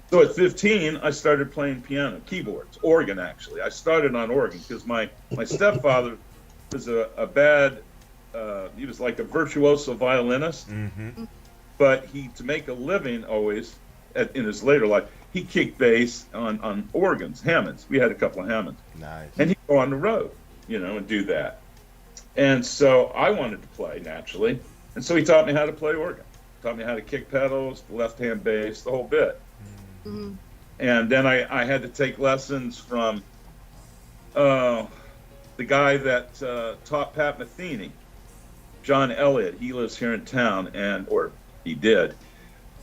S7: So at 15, I started playing piano, keyboards, organ actually. I started on organ because my stepfather was a bad, he was like a virtuoso violinist, but to make a living always, in his later life, he kicked bass on organs, Hammonds. We had a couple of Hammonds.
S5: Nice.
S7: And he'd go on the road, you know, and do that. And so I wanted to play naturally. And so he taught me how to play organ. Taught me how to kick pedals, the left-hand bass, the whole bit. And then I had to take lessons from the guy that taught Pat Metheny, John Elliott. He lives here in town, or he did.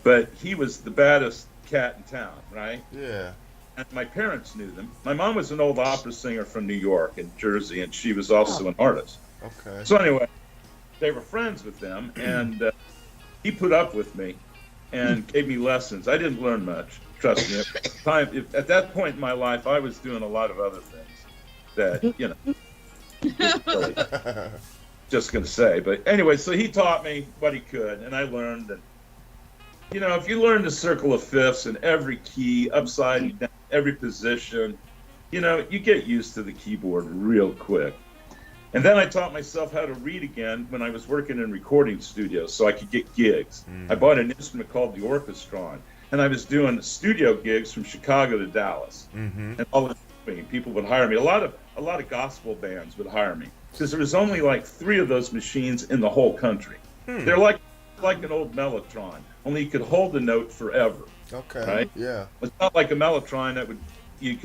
S7: But he was the baddest cat in town, right?
S5: Yeah.
S7: And my parents knew them. My mom was an old opera singer from New York and Jersey, and she was also an artist.
S5: Okay.
S7: So anyway, they were friends with them, and he put up with me and gave me lessons. I didn't learn much, trust me. At that point in my life, I was doing a lot of other things that, you know, really just going to say. But anyway, so he taught me what he could, and I learned. And, you know, if you learn the circle of fifths in every key, upside down, every position, you get used to the keyboard real quick. And then I taught myself how to read again when I was working in recording studios so I could get gigs. I bought an instrument called the orchestron, and I was doing studio gigs from Chicago to Dallas. And all the people would hire me. A lot of gospel bands would hire me because there was only like 3 of those machines in the whole country. They're like an old Mellotron, only you could hold the note forever.
S5: Okay.
S7: Right?
S5: Yeah.
S7: It's not like a Mellotron that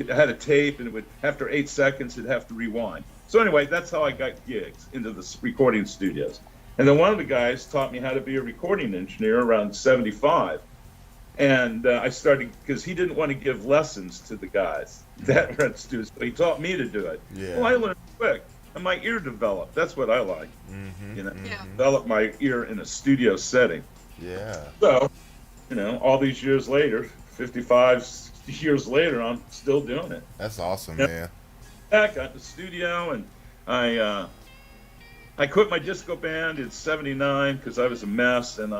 S7: had a tape, and it would, after 8 seconds, it'd have to rewind. So anyway, that's how I got gigs into the recording studios. And then one of the guys taught me how to be a recording engineer around 75. And I started, because he didn't want to give lessons to the guys that were at studios, so he taught me to do it.
S5: Yeah.
S7: Well, I learned quick, and my ear developed. That's what I like. Develop my ear in a studio setting.
S5: Yeah.
S7: So, all these years later, 55 years later, I'm still doing it.
S5: That's awesome, man.
S7: I got in the studio, and I quit my disco band in '79 because I was a mess, and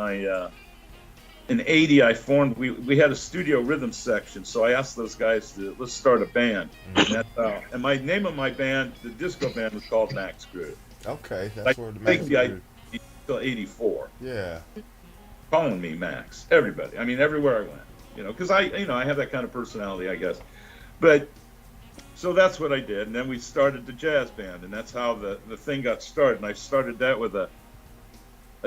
S7: in '80 I formed. We had a studio rhythm section, so I asked those guys to let's start a band. And my name of my band, the disco band, was called Max Groove.
S5: Okay, that's where the Max
S7: Groove. Until '84.
S5: Yeah.
S7: Calling me Max, everybody. I mean, everywhere I went, because I have that kind of personality, I guess. But so that's what I did, and then we started the jazz band, and that's how the thing got started. And I started that with a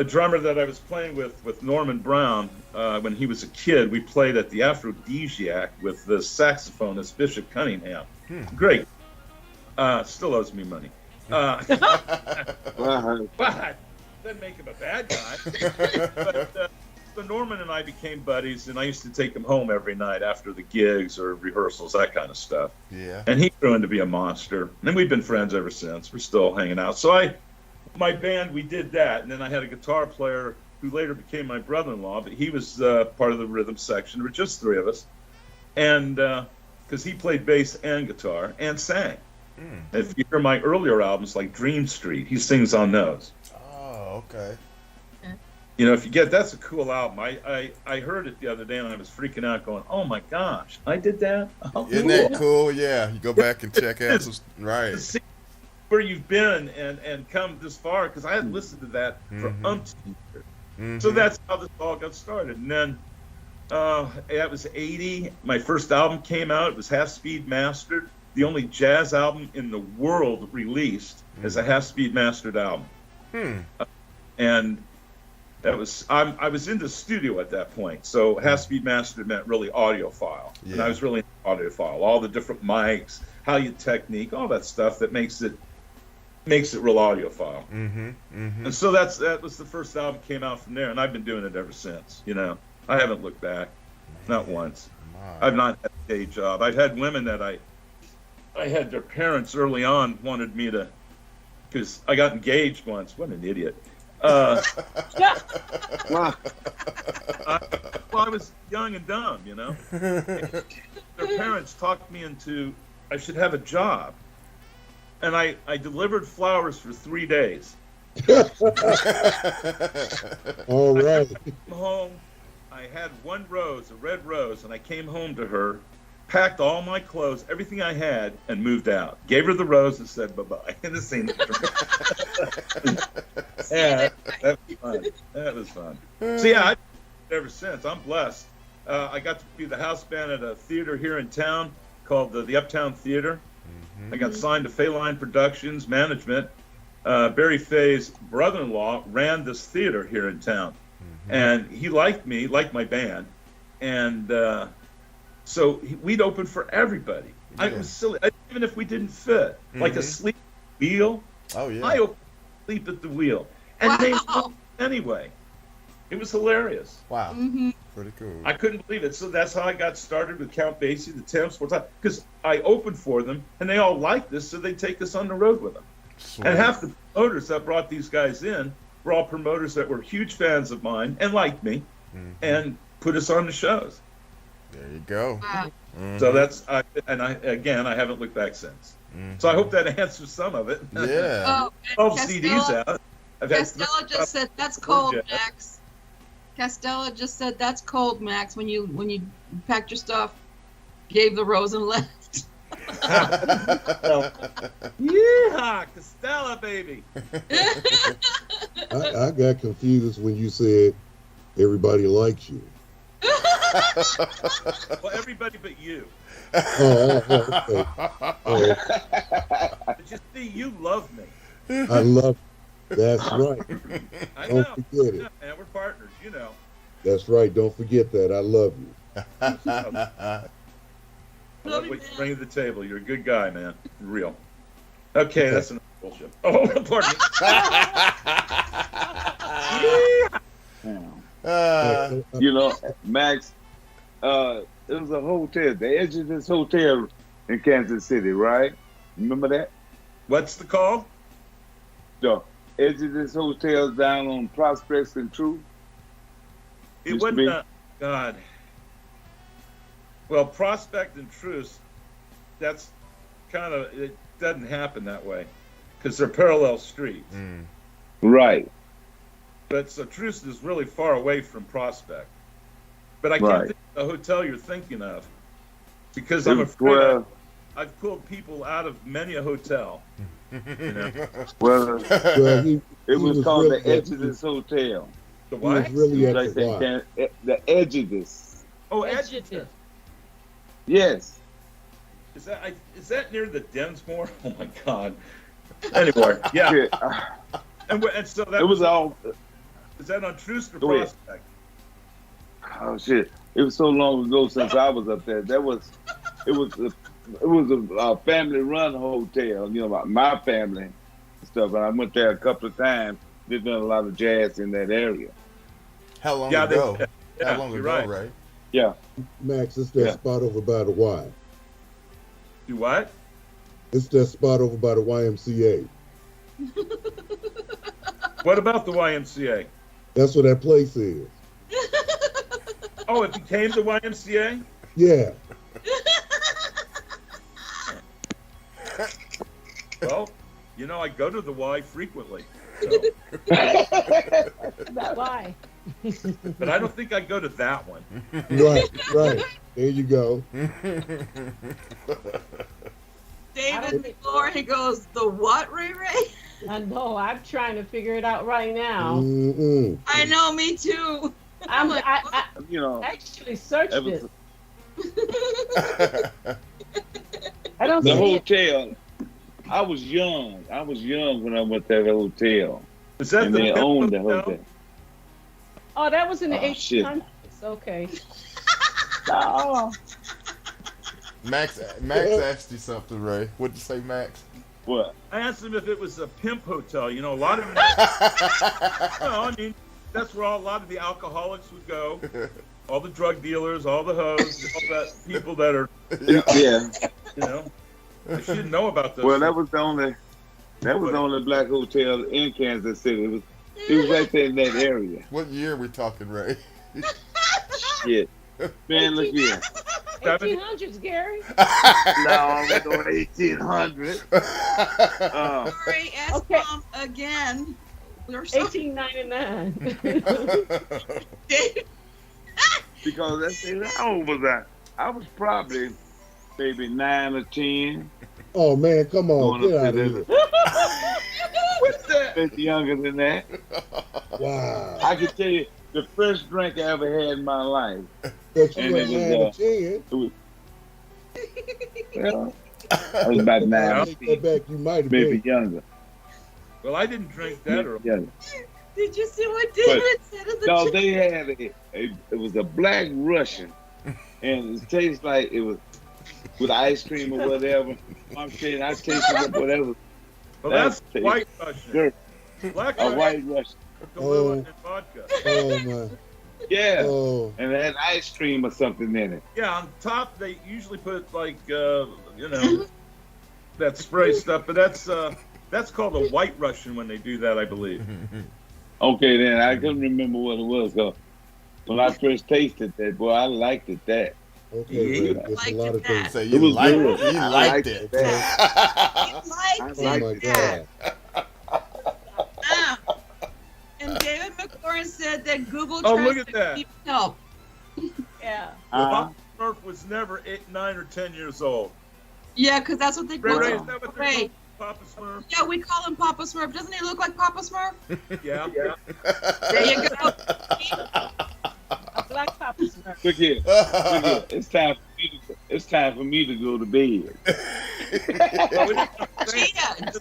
S7: drummer that I was playing with Norman Brown when he was a kid. We played at the Aphrodisiac with the saxophonist Bishop Cunningham. Great. Still owes me money. But didn't make him a bad guy. But so Norman and I became buddies, and I used to take him home every night after the gigs or rehearsals, that kind of stuff.
S5: Yeah.
S7: And he grew into be a monster, and we've been friends ever since. We're still hanging out. So my band, we did that, and then I had a guitar player who later became my brother-in-law, but he was part of the rhythm section. There were just 3 of us, and because he played bass and guitar and sang. If you hear my earlier albums, like Dream Street, he sings on those.
S5: Oh, okay.
S7: If you get, that's a cool album. I heard it the other day, and I was freaking out going, oh my gosh, I did that? Oh,
S5: Isn't that cool? Yeah, you go back and check out some, right.
S7: See where you've been and come this far, because I hadn't listened to that for umpteen years. So that's how this all got started. And then that was '80. My first album came out. It was Half Speed Mastered, the only jazz album in the world released as a Half Speed Mastered album. And that was I was in the studio at that point, so Half Speed Mastered meant really audiophile, and I was really audiophile. All the different mics, how you technique, all that stuff that makes it real audiophile. And so that was the first album came out from there, and I've been doing it ever since. I haven't looked back, not once. I've not had a day job. I've had women that I had their parents early on wanted me to, because I got engaged once. What an idiot. Well, I was young and dumb, Their parents talked me into, I should have a job. And I delivered flowers for 3 days.
S4: All right.
S7: I came home, I had one rose, a red rose, and I came home to her, packed all my clothes, everything I had, and moved out. Gave her the rose and said bye-bye. And the scene. Yeah, that was fun. That was fun. So yeah, I've been ever since. I'm blessed. I got to be the house band at a theater here in town called the Uptown Theater. I got signed to Fayline Productions Management. Barry Fay's brother-in-law ran this theater here in town, and he liked me, liked my band, and so we'd open for everybody. I was silly, even if we didn't fit, like a sleep wheel.
S5: Oh yeah.
S7: I opened sleep at the wheel, and they anyway. It was hilarious.
S5: Wow. Pretty cool.
S7: I couldn't believe it. So that's how I got started with Count Basie, the Thames, because I opened for them, and they all liked this, so they take us on the road with them. Sweet. And half the promoters that brought these guys in were all promoters that were huge fans of mine and liked me, and put us on the shows.
S5: There you go.
S6: Wow.
S7: So that's, I haven't looked back since. So I hope that answers some of it.
S5: Yeah.
S7: 12 CDs out.
S6: Costello just said that's cold, Max. Costello just said that's cold, Max. When you packed your stuff, gave the rose and left.
S7: Yeah, Costello, baby.
S4: I got confused when you said everybody likes you.
S7: Well, everybody but you.
S4: Okay.
S7: But you see, you love me.
S4: I love you. That's right.
S7: I
S4: Don't
S7: know.
S4: forget it.
S7: Yeah, man, we're partners, you know.
S4: That's right. Don't forget that. I love you.
S7: I love what you bring to the table. You're a good guy, man. You're real. Okay, that's enough bullshit. Oh, pardon me.
S9: You know, Max, it was a hotel, the edge of this hotel in Kansas City, right? Remember that?
S7: What's the call?
S9: The edge of this hotel down on Prospects and Truth.
S7: It
S9: Used to
S7: wasn't
S9: be.
S7: God. Well, Prospect and Truce, that's kind of, it doesn't happen that way because they're parallel streets.
S9: Right.
S7: But so Truce is really far away from Prospect. But I
S9: Right.
S7: can't think of the hotel you're thinking of because
S9: It
S7: I'm
S9: was
S7: afraid
S9: where-
S7: I've pulled people out of many a hotel. You know?
S9: Well,
S4: Well,
S9: it was called
S4: really
S9: the edge of this hotel.
S7: The
S4: He was
S7: what?
S4: really at
S9: Like
S4: the Y.
S9: the edge of this.
S7: Oh,
S8: Edgerton.
S7: Edgerton.
S9: Yes.
S7: Is that near the Densmore? Oh my God. Anyway, yeah. And so that
S9: It was all.
S7: is that on Truce or
S9: Go ahead.
S7: Prospect?
S9: Oh shit! It was so long ago since I was up there. It was a family-run hotel. You know, my family and stuff. And I went there a couple of times. They've done a lot of jazz in that area.
S5: How long
S7: Yeah,
S5: ago?
S7: yeah,
S5: How long
S7: you're
S5: ago,
S7: right.
S5: Ray?
S9: Yeah.
S4: Max, it's that
S9: Yeah.
S4: spot over by the Y.
S7: Do what?
S4: It's that spot over by the YMCA.
S7: What about the YMCA?
S4: That's where that place is.
S7: Oh, it became the YMCA?
S4: Yeah.
S7: Well, you know, I go to the Y frequently. So.
S8: Why?
S7: But I don't think I go to that one.
S4: Right. There you go.
S6: David before he goes, the what, Ray Ray?
S8: I know. I'm trying to figure it out right now.
S4: Mm-mm.
S6: I know, me too.
S8: I'm
S6: like,
S8: I
S9: You know,
S8: actually searched
S9: that was
S8: it. I don't
S9: the
S8: see it.
S9: hotel. I was young. When I went to that hotel,
S7: Is that
S9: and
S7: the
S9: they
S7: Pimp
S9: owned the
S7: Hotel?
S9: hotel.
S8: Oh, that was in the
S9: Oh, shit.
S8: 1800s. Okay.
S9: Oh.
S5: Max asked you something, Ray. What'd you say, Max?
S9: What?
S7: I asked him if it was a pimp hotel. You know, a lot of it. No, I mean, that's where a lot of the alcoholics would go. All the drug dealers, all the hoes, all that people that are,
S9: Yeah.
S7: you know, I should know about those.
S9: Well, that was the only black hotel in Kansas City. It was right there in that area.
S5: What year are we talking, Ray?
S9: Shit. Man, look here.
S8: 1800s, Gary.
S9: No, we're going 1800.
S6: Sorry, ask
S8: Okay.
S6: Mom again. We're so
S8: 1899.
S9: Because how old was I? I was probably maybe 9 or 10.
S4: Oh man, come on,
S9: Going
S4: get
S9: up
S4: out
S9: to
S4: of
S9: this-
S4: here.
S7: What's that?
S9: Bit younger than that.
S4: Wow.
S9: I can tell you the first drink I ever had in my life.
S4: But you
S9: And
S4: were
S9: it was,
S4: 9 or 10.
S9: Well, I was about 9 or
S4: Take
S9: 10,
S4: that back, you might have
S9: maybe
S4: been.
S9: younger.
S7: Well, I didn't drink that
S9: Maybe
S7: early.
S9: younger.
S6: Did you see what David said of the
S9: No,
S6: chicken?
S9: they had it was a black Russian, and it tastes like it was with ice cream or whatever. I'm saying I tasted it, whatever.
S7: Well, that's
S9: That's-
S7: white Russian.
S9: Sure,
S7: Black
S9: a
S7: Russian,
S9: white Russian.
S7: Kahlua
S4: Oh.
S7: and vodka.
S4: Oh my.
S9: Yeah,
S4: Oh.
S9: and it had ice cream or something in it.
S7: Yeah, on top they usually put like you know, that spray stuff, but that's called a white Russian when they do that, I believe.
S9: Okay, then I couldn't remember what it was. So when I first tasted that, boy, I liked it. That
S4: Okay,
S7: Yeah.
S4: but there's
S6: Liked
S4: a lot
S6: it
S4: of things.
S5: Say
S9: It
S5: you
S9: was
S5: liked
S9: good.
S5: it. You
S9: I
S5: liked
S9: liked
S5: it.
S9: that.
S6: Liked
S4: Oh my
S6: it, yeah.
S4: God.
S6: Ah. And David McLaurin said that Google
S7: Oh, look
S6: Translate
S7: at that.
S6: needs help.
S8: Yeah.
S7: Well, Murph was never 8, 9, or 10 years old.
S6: Yeah, because that's what they
S7: Ray
S6: call
S7: Ray,
S6: him.
S7: is that what they
S6: Ray.
S7: call Papa Smurf?
S6: Yeah, we call him Papa Smurf. Doesn't he look like Papa Smurf?
S7: Yeah.
S6: There you go.
S8: A black Papa Smurf.
S9: Look here. Look here. It's time for me to go to bed.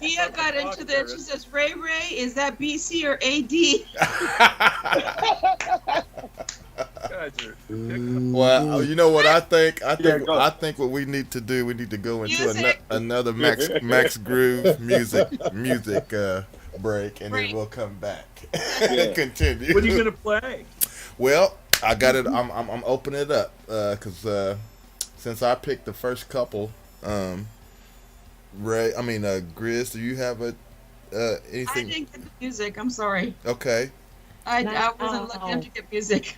S6: Gia got into this. She says, Ray Ray, is that BC or AD?
S5: Well, you know what I think? I think what we need to do, we need to go into another Max Groove music break, and then we'll come back and continue.
S7: What are you gonna play?
S5: Well, I got it. I'm opening it up because since I picked the first couple, Grizz, do you have anything?
S6: I didn't get the music. I'm sorry.
S5: Okay.
S6: I wasn't looking to get music.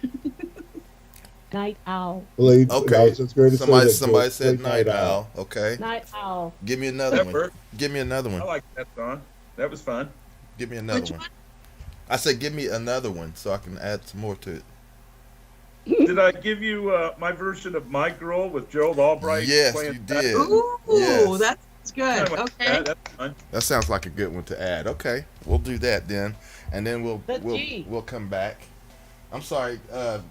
S8: Night Owl.
S5: Okay. Somebody said Night Owl. Okay.
S8: Night Owl.
S5: Give me another one. Give me another one.
S7: I like that song. That was fun.
S5: Give me another one. I said give me another one so I can add some more to it.
S7: Did I give you my version of My Girl with Gerald Albright?
S5: Yes, you did.
S6: Ooh,
S5: yes.
S6: That's good. Okay.
S7: That's fun.
S5: That sounds like a good one to add. Okay, we'll do that then, and then we'll come back. I'm sorry,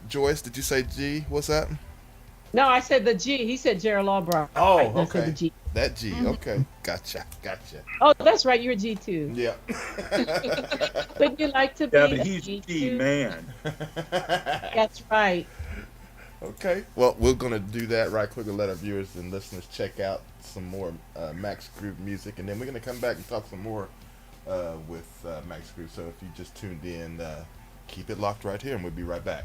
S5: Joyce. Did you say G? What's that?
S8: No, I said the G. He said Gerald Albright.
S5: Oh,
S8: I
S5: okay.
S8: said the G.
S5: That G. Okay, gotcha.
S8: Oh, that's right. You're a G too.
S5: Yeah.
S8: But you like to be
S7: Yeah,
S8: a
S7: but he's
S8: G
S7: G
S8: too.
S7: man.
S8: That's right.
S5: Okay. Well, we're gonna do that right quick and let our viewers and listeners check out some more Max Groove music, and then we're gonna come back and talk some more with Max Groove. So if you just tuned in, keep it locked right here, and we'll be right back.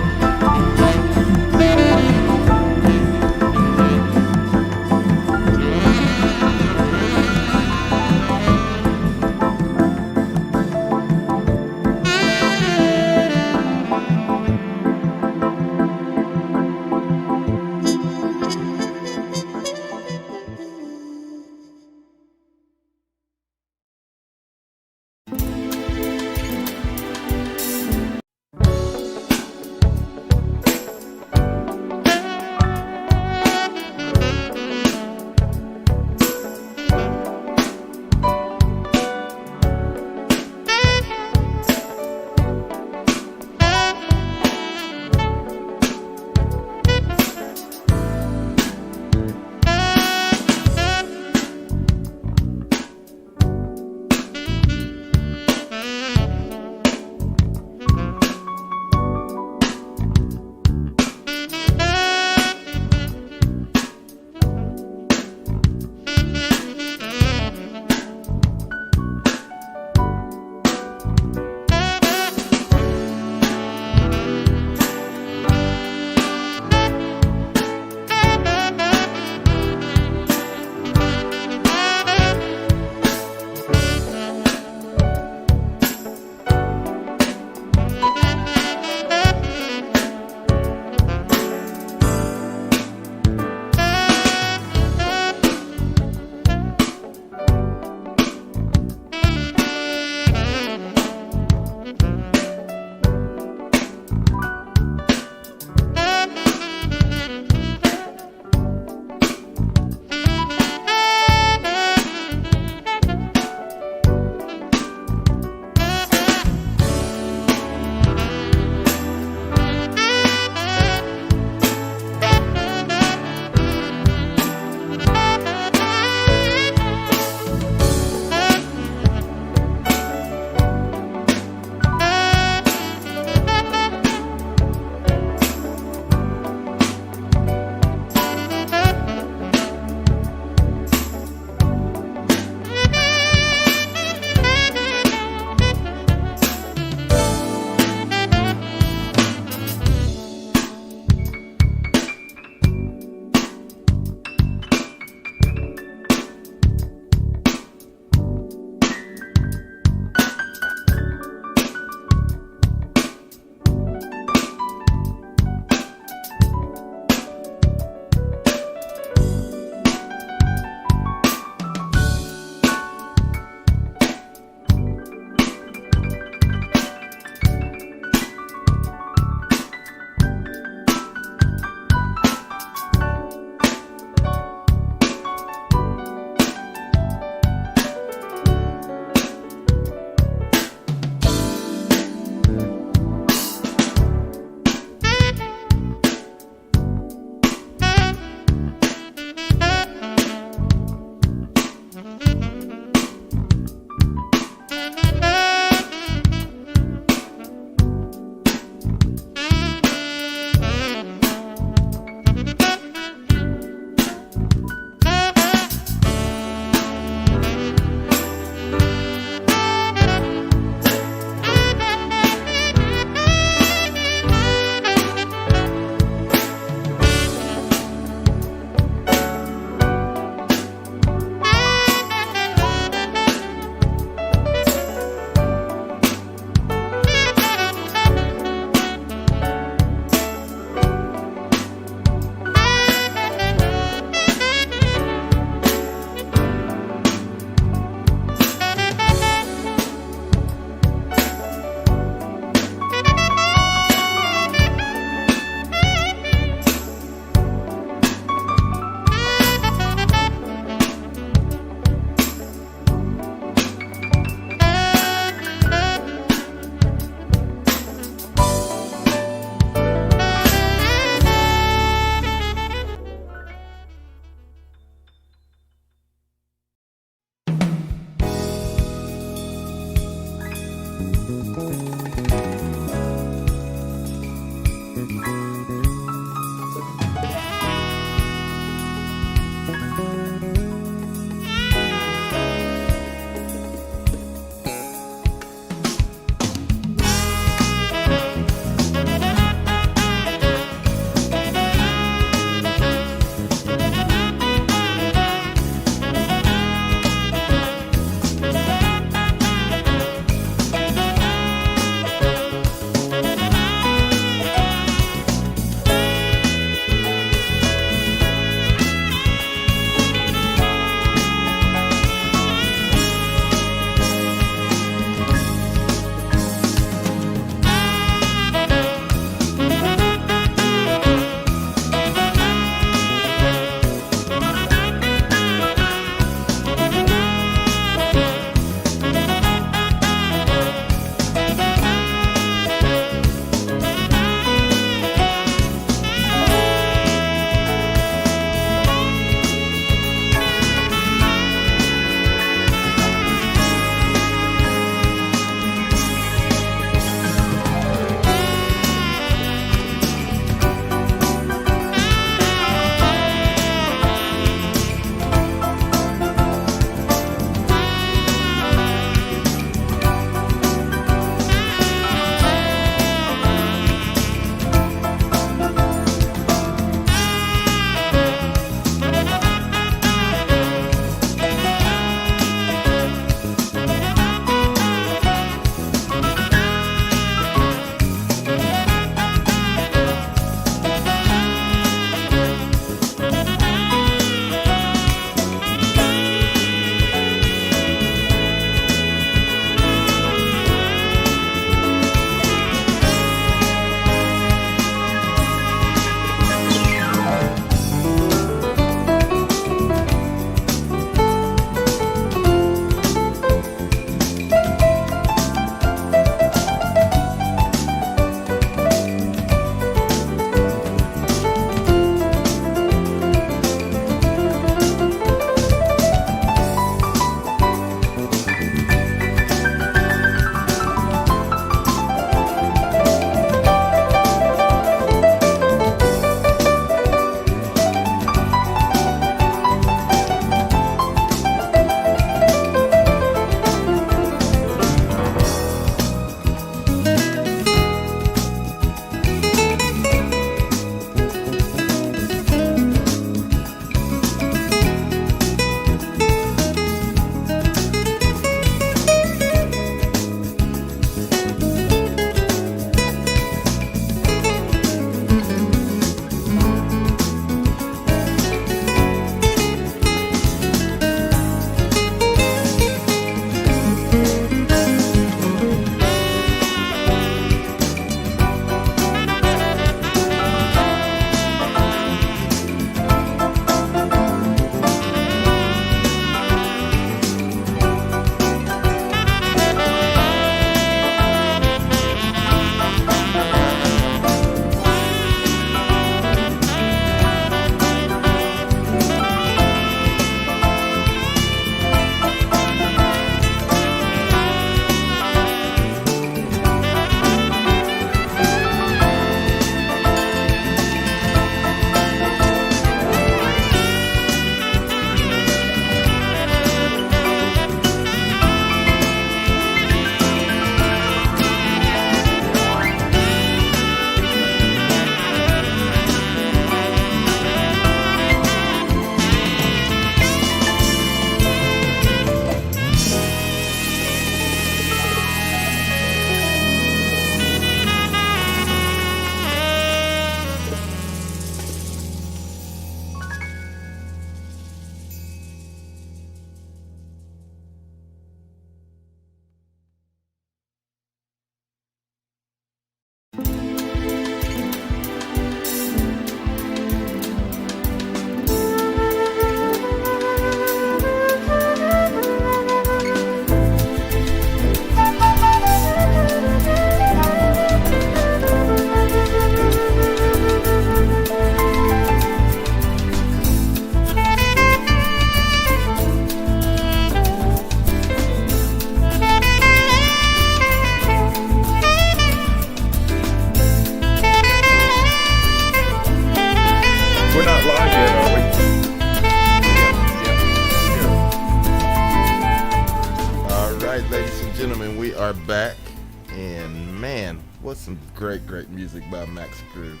S5: man, what's some great music by Max Groove.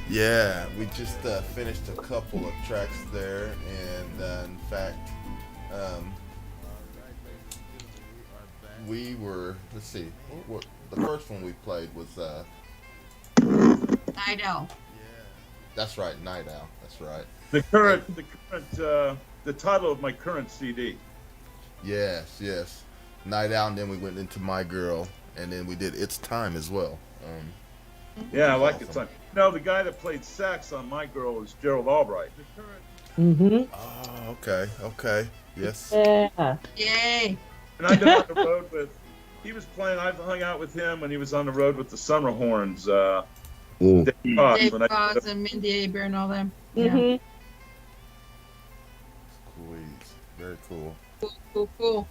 S5: Yeah, we just finished a couple of tracks there, and in fact, we were, let's see, the first one we played was
S6: Night Owl.
S5: that's right, Night Owl, that's right.
S7: The title of my current CD.
S5: Yes, Night Owl, and then we went into My Girl, and then we did It's Time as well.
S7: Yeah, I like It's Time. No, the guy that played sax on My Girl is Gerald Albright.
S5: Oh, okay, yes.
S8: Yeah.
S6: Yay.
S7: And I've been on the road with, he was playing, I've hung out with him when he was on the road with the Summer Horns. Dave Fox,
S6: Dave
S7: when I-
S6: Fox and Mindy Aber and all them.
S8: Mm-hmm.
S5: Sweet, very cool.
S6: Cool.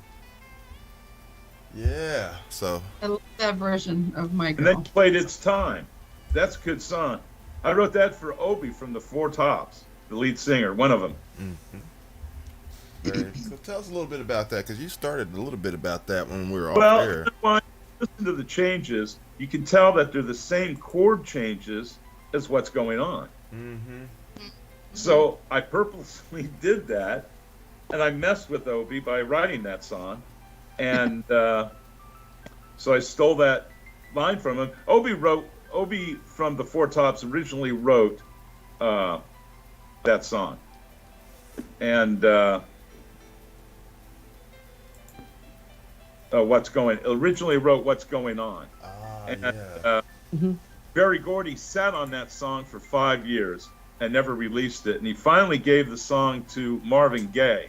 S5: Yeah, so
S6: I love that version of My
S7: And
S6: Girl.
S7: then played It's Time. That's a good song. I wrote that for Obi from the Four Tops, the lead singer, one of them.
S5: very cool. Tell us a little bit about that, because you started a little bit about that when we were off
S7: Well,
S5: air.
S7: when you listen to the changes, you can tell that they're the same chord changes as what's going on. So I purposely did that, and I messed with Obi by writing that song. And so I stole that line from him. Obi from the Four Tops originally wrote that song. And originally wrote What's Going On. And Berry Gordy sat on that song for 5 years and never released it. And he finally gave the song to Marvin Gaye.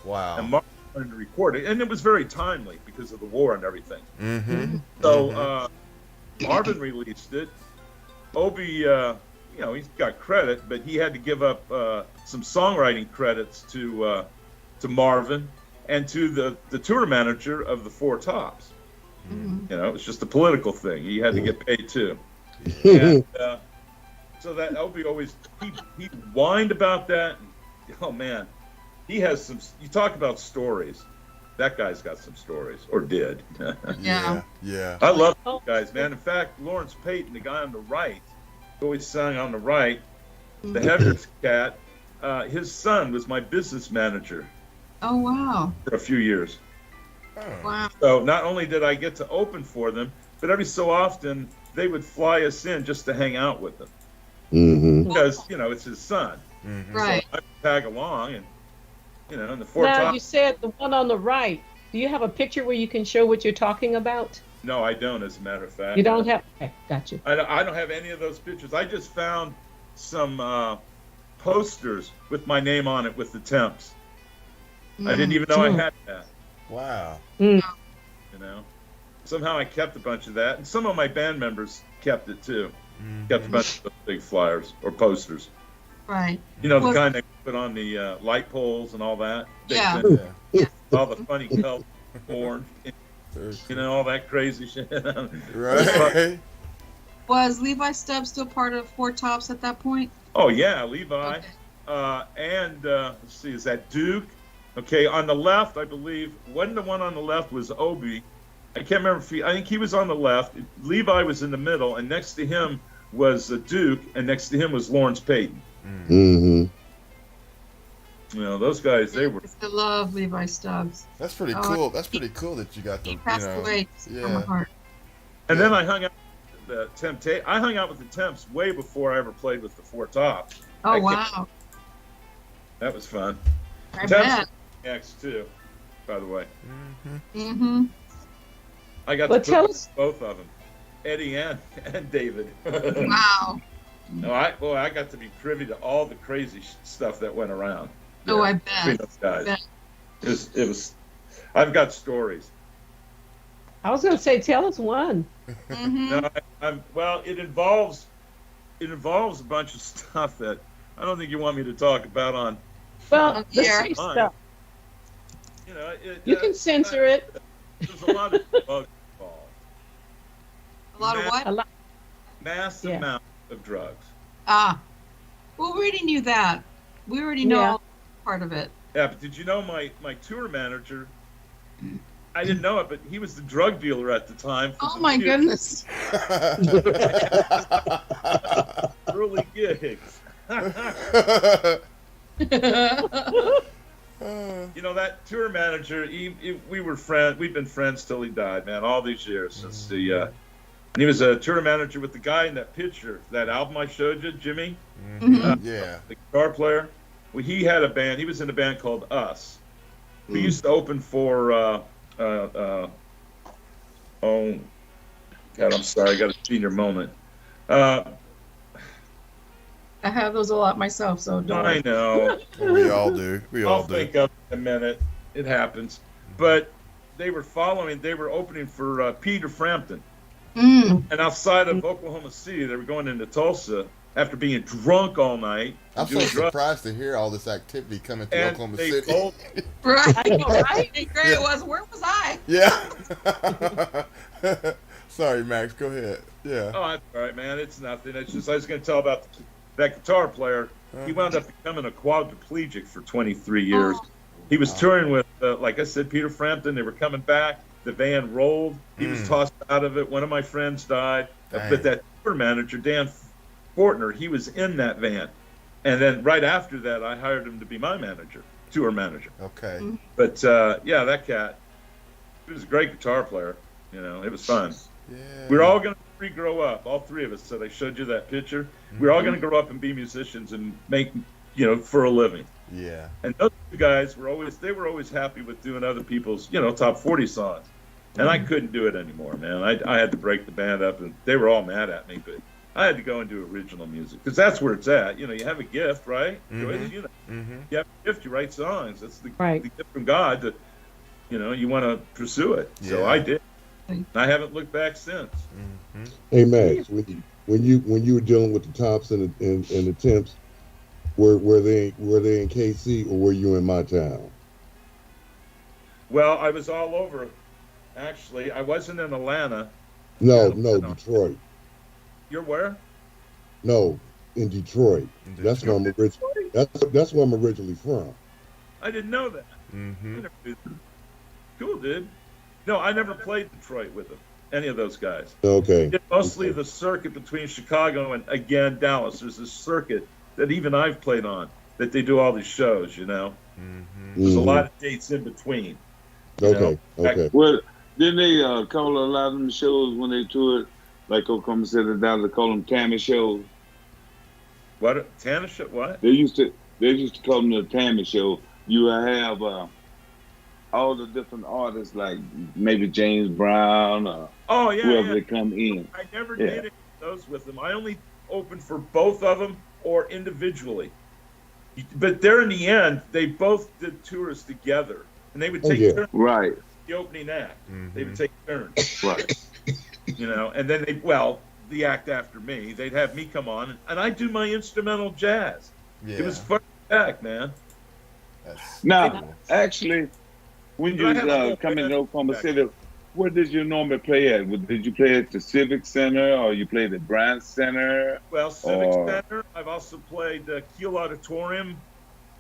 S5: Wow.
S7: And Marvin wanted to record it. And it was very timely because of the war and everything. So Marvin released it. Obi, he's got credit, but he had to give up some songwriting credits to Marvin and to the tour manager of the Four Tops. It was just a political thing. He had to get paid too. And, so that Obi always he whined about that. Oh man, he has some. You talk about stories. That guy's got some stories, or did.
S6: Yeah.
S7: I love those guys, man. In fact, Lawrence Payton, the guy on the right, who always sang on the right, the heaviest cat, his son was my business manager.
S6: Oh, wow.
S7: For a few years.
S6: Wow.
S7: So not only did I get to open for them, but every so often they would fly us in just to hang out with them. Because, it's his son.
S6: Right.
S7: So I would tag along and, in the Four
S8: Now,
S7: Tops.
S8: you said the one on the right. Do you have a picture where you can show what you're talking about?
S7: No, I don't, as a matter of fact.
S8: You don't have? Okay, got you.
S7: I don't have any of those pictures. I just found some posters with my name on it with the temps. I didn't even know I had that.
S5: Wow.
S7: Somehow I kept a bunch of that, and some of my band members kept it too. Kept a bunch of those big flyers or posters.
S6: Right.
S7: The kind they put on the light poles and all that.
S6: Yeah.
S7: All the funny colors, orange, all that crazy shit.
S5: Right.
S6: Was Levi Stubbs still part of Four Tops at that point?
S7: Oh yeah, Levi. Okay. And let's see, is that Duke? Okay, on the left, I believe, wasn't the one on the left was Obi. I can't remember if I think he was on the left. Levi was in the middle, and next to him was Duke, and next to him was Lawrence Payton. Those guys, they were.
S6: I love Levi Stubbs.
S5: That's pretty cool. That's pretty cool that you got the.
S6: He passed away from my heart.
S7: And then I hung out with the I hung out with the Temps way before I ever played with the Four Tops.
S6: Oh wow.
S7: That was fun.
S6: I bet.
S7: X too, by the way. I got to play with both of them, Eddie and David.
S6: Wow.
S7: No, I got to be privy to all the crazy stuff that went around.
S6: Oh, I bet.
S7: Between those guys. It was. I've got stories.
S8: I was going to say, tell us one.
S7: No, it involves a bunch of stuff that I don't think you want me to talk about on.
S8: Well, the stuff. You can censor it.
S7: There's a lot of drugs involved.
S6: A lot of what?
S7: Massive amount of drugs.
S6: Well, we already knew that. We already know all part of it.
S7: Yeah, but did you know my tour manager I didn't know it, but he was the drug dealer at the time.
S6: Oh my goodness.
S7: Early gigs. You know, that tour manager, we were friends. We've been friends till he died, man, all these years since and he was a tour manager with the guy in that picture, that album I showed you, Jimmy.
S5: Yeah.
S7: The guitar player. Well, he had a band. He was in a band called Us. We used to open for, oh, God, I'm sorry. I got a senior moment.
S6: I have those a lot myself, so don't
S7: I
S6: worry.
S7: know.
S5: We all do. We all
S7: I'll
S5: do.
S7: think of it in a minute. It happens. But they were opening for Peter Frampton.
S6: Mm.
S7: And outside of Oklahoma City, they were going into Tulsa after being drunk all night.
S5: I'm so
S7: doing drugs.
S5: surprised to hear all this activity coming to
S7: And
S5: Oklahoma
S7: they
S5: City.
S7: told-
S6: Right.
S8: I know, right?
S6: How great it was. Where was I?
S5: Yeah. Sorry, Max. Go ahead. Yeah.
S7: Oh, that's all right, man. It's nothing. It's just I was going to tell about that guitar player. He wound up becoming a quadriplegic for 23 years.
S6: Oh.
S7: He was touring with, like I said, Peter Frampton. They were coming back. The van rolled. He was tossed out of it. One of my friends died.
S5: Dang.
S7: But that tour manager, Dan Fortner, he was in that van. And then right after that, I hired him to be my manager, tour manager.
S5: Okay.
S7: But yeah, that cat, he was a great guitar player. You know, it was fun.
S5: Yeah.
S7: We're all going to grow up, all three of us. So I showed you that picture. We're all going to grow up and be musicians and make, you know, for a living.
S5: Yeah.
S7: And those two guys were always happy with doing other people's, you know, top 40 songs. And I couldn't do it anymore, man. I had to break the band up, and they were all mad at me, but I had to go and do original music because that's where it's at. You know, you have a gift, right? Joyce, you know, you have a gift, you write songs. That's the gift from God that, you know, you want to pursue it. So
S5: Yeah.
S7: I did. I haven't looked back since.
S4: Hey Max, when you were dealing with the tops and the temps, were they in KC or were you in my town?
S7: Well, I was all over. Actually, I wasn't in Atlanta.
S4: No, Detroit.
S7: You're where?
S4: No, in Detroit. That's where I'm originally. That's where I'm originally from.
S7: I didn't know that. I never did. Cool, dude. No, I never played Detroit with them. Any of those guys.
S4: Okay.
S7: Did mostly the circuit between Chicago and again Dallas. There's this circuit that even I've played on that they do all these shows. You know, there's a lot of dates in between.
S4: Okay.
S9: Well, didn't they call a lot of them shows when they toured, like Oklahoma City, down to call them Tammy shows?
S7: What Tammy show? What?
S9: They used to call them the Tammy show. You have all the different artists, like maybe James Brown or whoever they come in.
S7: I never did any of those with them. I only opened for both of them or individually. But there in the end, they both did tours together, and they would take turns.
S9: Right.
S7: The opening act. They would take turns.
S9: Right.
S7: You know, and then the act after me, they'd have me come on, and I'd do my instrumental jazz.
S5: Yeah.
S7: It was fun back, man.
S9: Now, actually, when you come into Oklahoma City, where did you normally play at? Did you play at the Civic Center or you played at Bryant Center?
S7: Well, Civic Center. I've also played Kiel Auditorium,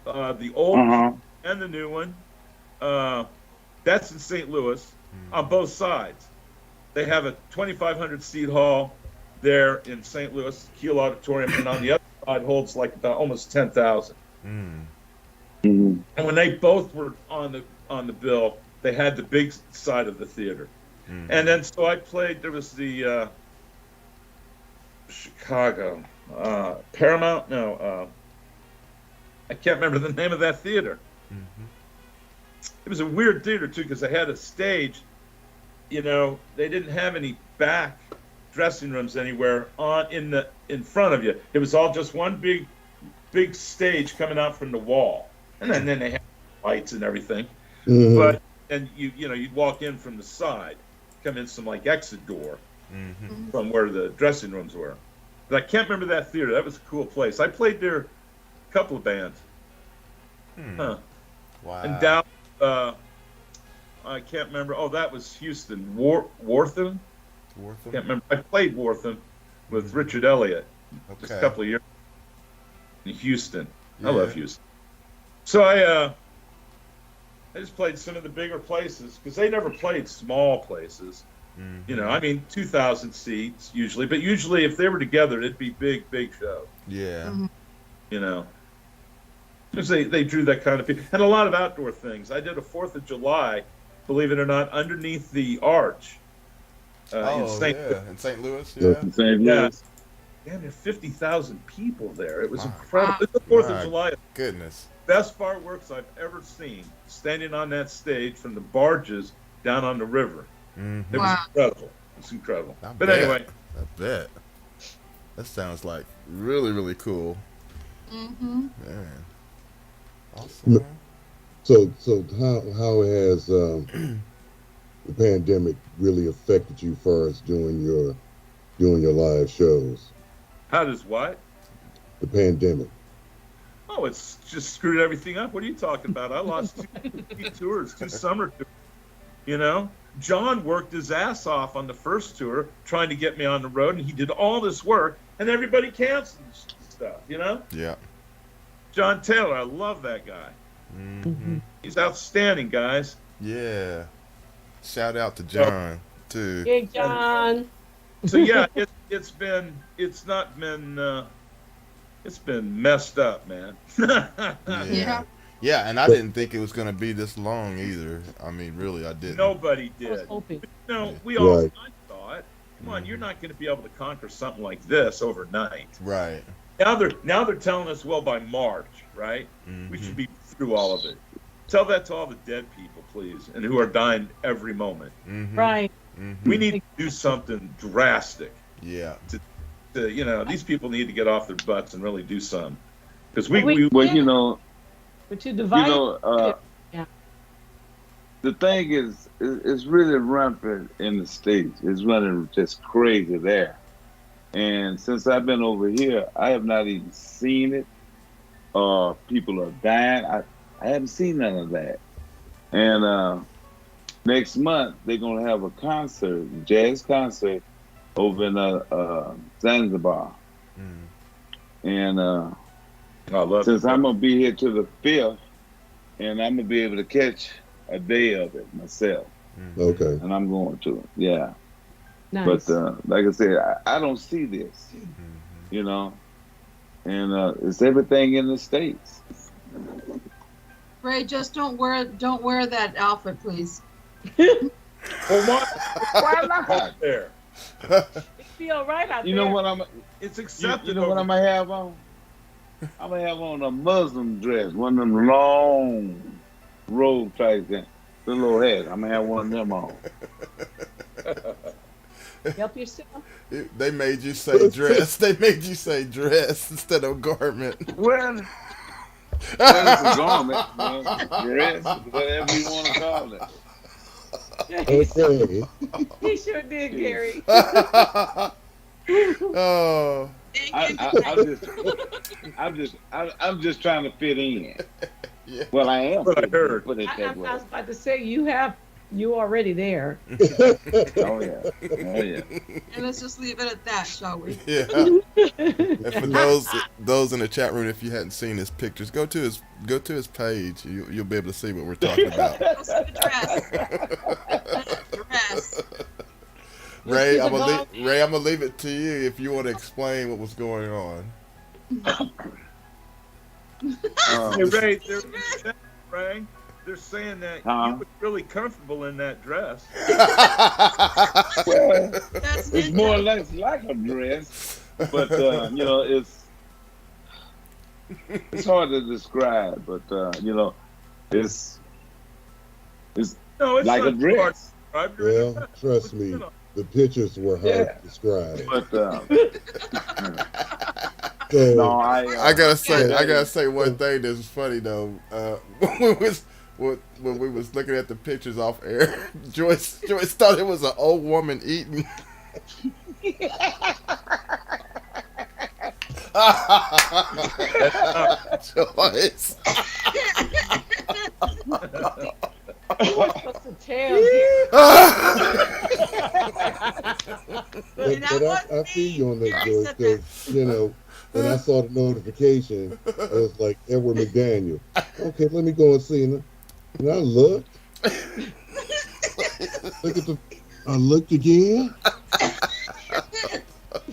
S7: the old one and the new one. That's in St. Louis on both sides. They have a 2,500 seat hall there in St. Louis, Kiel Auditorium, and on the other side holds like about almost 10,000. And when they both were on the bill, they had the big side of the theater. And then so I played. There was the Chicago Paramount. No, I can't remember the name of that theater. It was a weird theater too because they had a stage. You know, they didn't have any back dressing rooms anywhere in front of you. It was all just one big stage coming out from the wall, and then they had lights and everything. But then you'd walk in from the side, come in some like exit door from where the dressing rooms were. But I can't remember that theater. That was a cool place. I played there a couple of bands.
S5: Wow.
S7: And down, I can't remember. Oh, that was Houston. Wortham? Can't remember. I played Wortham with Richard Elliott just a couple of years in Houston. I love Houston. So I just played some of the bigger places because they never played small places. You know, I mean, 2,000 seats usually, but usually if they were together, it'd be big shows.
S5: Yeah.
S7: You know, because they drew that kind of people, and a lot of outdoor things. I did a 4th of July, believe it or not, underneath the arch in St.
S5: in St. Louis. Yeah.
S9: In St. Louis.
S7: Yeah, there were 50,000 people there. It was incredible. It's the 4th of July.
S5: Goodness.
S7: Best fireworks I've ever seen, standing on that stage from the barges down on the river. It was incredible. It's incredible. But anyway.
S5: I bet. That sounds like really, really cool. Man. Awesome.
S4: So how has the pandemic really affected you far as doing your live shows?
S7: How does what?
S4: The pandemic.
S7: Oh, it's just screwed everything up. What are you talking about? I lost two tours, 2 summer tours. You know, John worked his ass off on the first tour trying to get me on the road, and he did all this work, and everybody canceled stuff, you know?
S5: Yeah.
S7: John Taylor, I love that guy. He's outstanding, guys.
S5: Yeah. Shout out to John, too.
S8: Hey, John.
S7: So, yeah, it's been messed up, man.
S5: Yeah. Yeah, and I didn't think it was going to be this long either. I mean, really, I didn't.
S7: Nobody did.
S8: I was hoping.
S7: But, you know, we all thought, come on, you're not going to be able to conquer something like this overnight.
S5: Right.
S7: Now they're telling us, well, by March, right? We should be through all of it. Tell that to all the dead people, please, and who are dying every moment.
S8: Right.
S7: We need to do something drastic.
S5: Yeah.
S7: To you know, these people need to get off their butts and really do something. Because
S9: well, you know.
S8: But to divide,
S9: the thing is, it's really rampant in the States. It's running just crazy there. And since I've been over here, I have not even seen it. People are dying. I haven't seen none of that. And next month, they're going to have a concert, a jazz concert, over in Zanzibar. And since I'm going to be here to the 5th, and I'm going to be able to catch a day of it myself.
S4: Okay.
S9: And I'm going to it, yeah.
S8: nice.
S9: But like I said, I don't see this, you know. And it's everything in the States.
S6: Ray, just don't wear that outfit, please.
S7: Well, why not there?
S8: It feel right out
S9: You
S8: there.
S9: know what
S7: It's accepted.
S9: you know what I'm gonna have on? I'm gonna have on a Muslim dress, one of them long robe type thing, the little hat. I'm gonna have one of them on.
S8: Help yourself.
S5: They made you say dress. They made you say dress instead of garment.
S9: Well, it's a garment, dress, whatever you want to call it.
S4: Okay.
S8: He sure did, Gary.
S5: Oh.
S9: I'm just trying to fit in.
S5: Yeah.
S9: Well, I am.
S7: What I heard.
S9: Put it
S8: I
S9: that way.
S8: was about to say you already there.
S9: Oh yeah.
S6: And let's just leave it at that, shall we?
S5: Yeah. And for those in the chat room, if you hadn't seen his pictures, go to his page. You'll be able to see what we're talking about.
S6: Go see the dress.
S5: Ray, I'm gonna leave it to you if you want to explain what was going on.
S7: Hey, Ray, they're saying that you were really comfortable in that dress.
S9: Well, it's more or less like a dress, but you know, it's hard to describe. But you know, it's like a dress.
S4: Well, trust me, the pictures were hard to describe.
S9: But
S4: so,
S9: no,
S5: I gotta say one thing that's funny though. When we was looking at the pictures off air, Joyce thought it was an old woman eating. Joyce.
S8: What's the tail?
S4: but I feel you on that, Joyce, because, you know, when I saw the notification, it was like Edward McDaniel. Okay, let me go and see him. And I looked. Look at the. I looked again.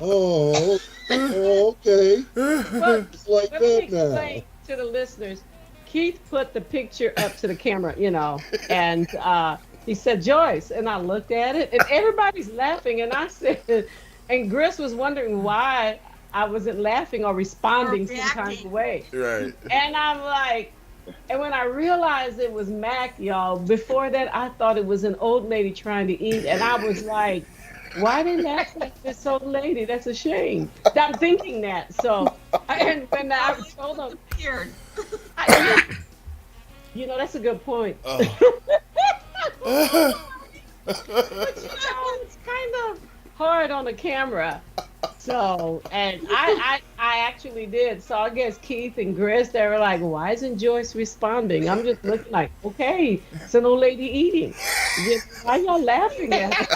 S4: Oh, okay.
S8: But
S4: It's like
S8: let me
S4: that
S8: explain
S4: now.
S8: to the listeners. Keith put the picture up to the camera, and he said, Joyce. And I looked at it, and everybody's laughing. And I said, and Gris was wondering why I wasn't laughing or responding some kind of way.
S5: Right.
S8: And I'm like, and when I realized it was Mac, y'all, before that, I thought it was an old lady trying to eat. And I was like, why they laugh at this old lady? That's a shame. I'm thinking that. So, and when I told them, that's a good point. It's kind of hard on the camera. So, and I actually did. So I guess Keith and Gris, they were like, why isn't Joyce responding? I'm just looking like, okay, it's an old lady eating. Why y'all laughing at her?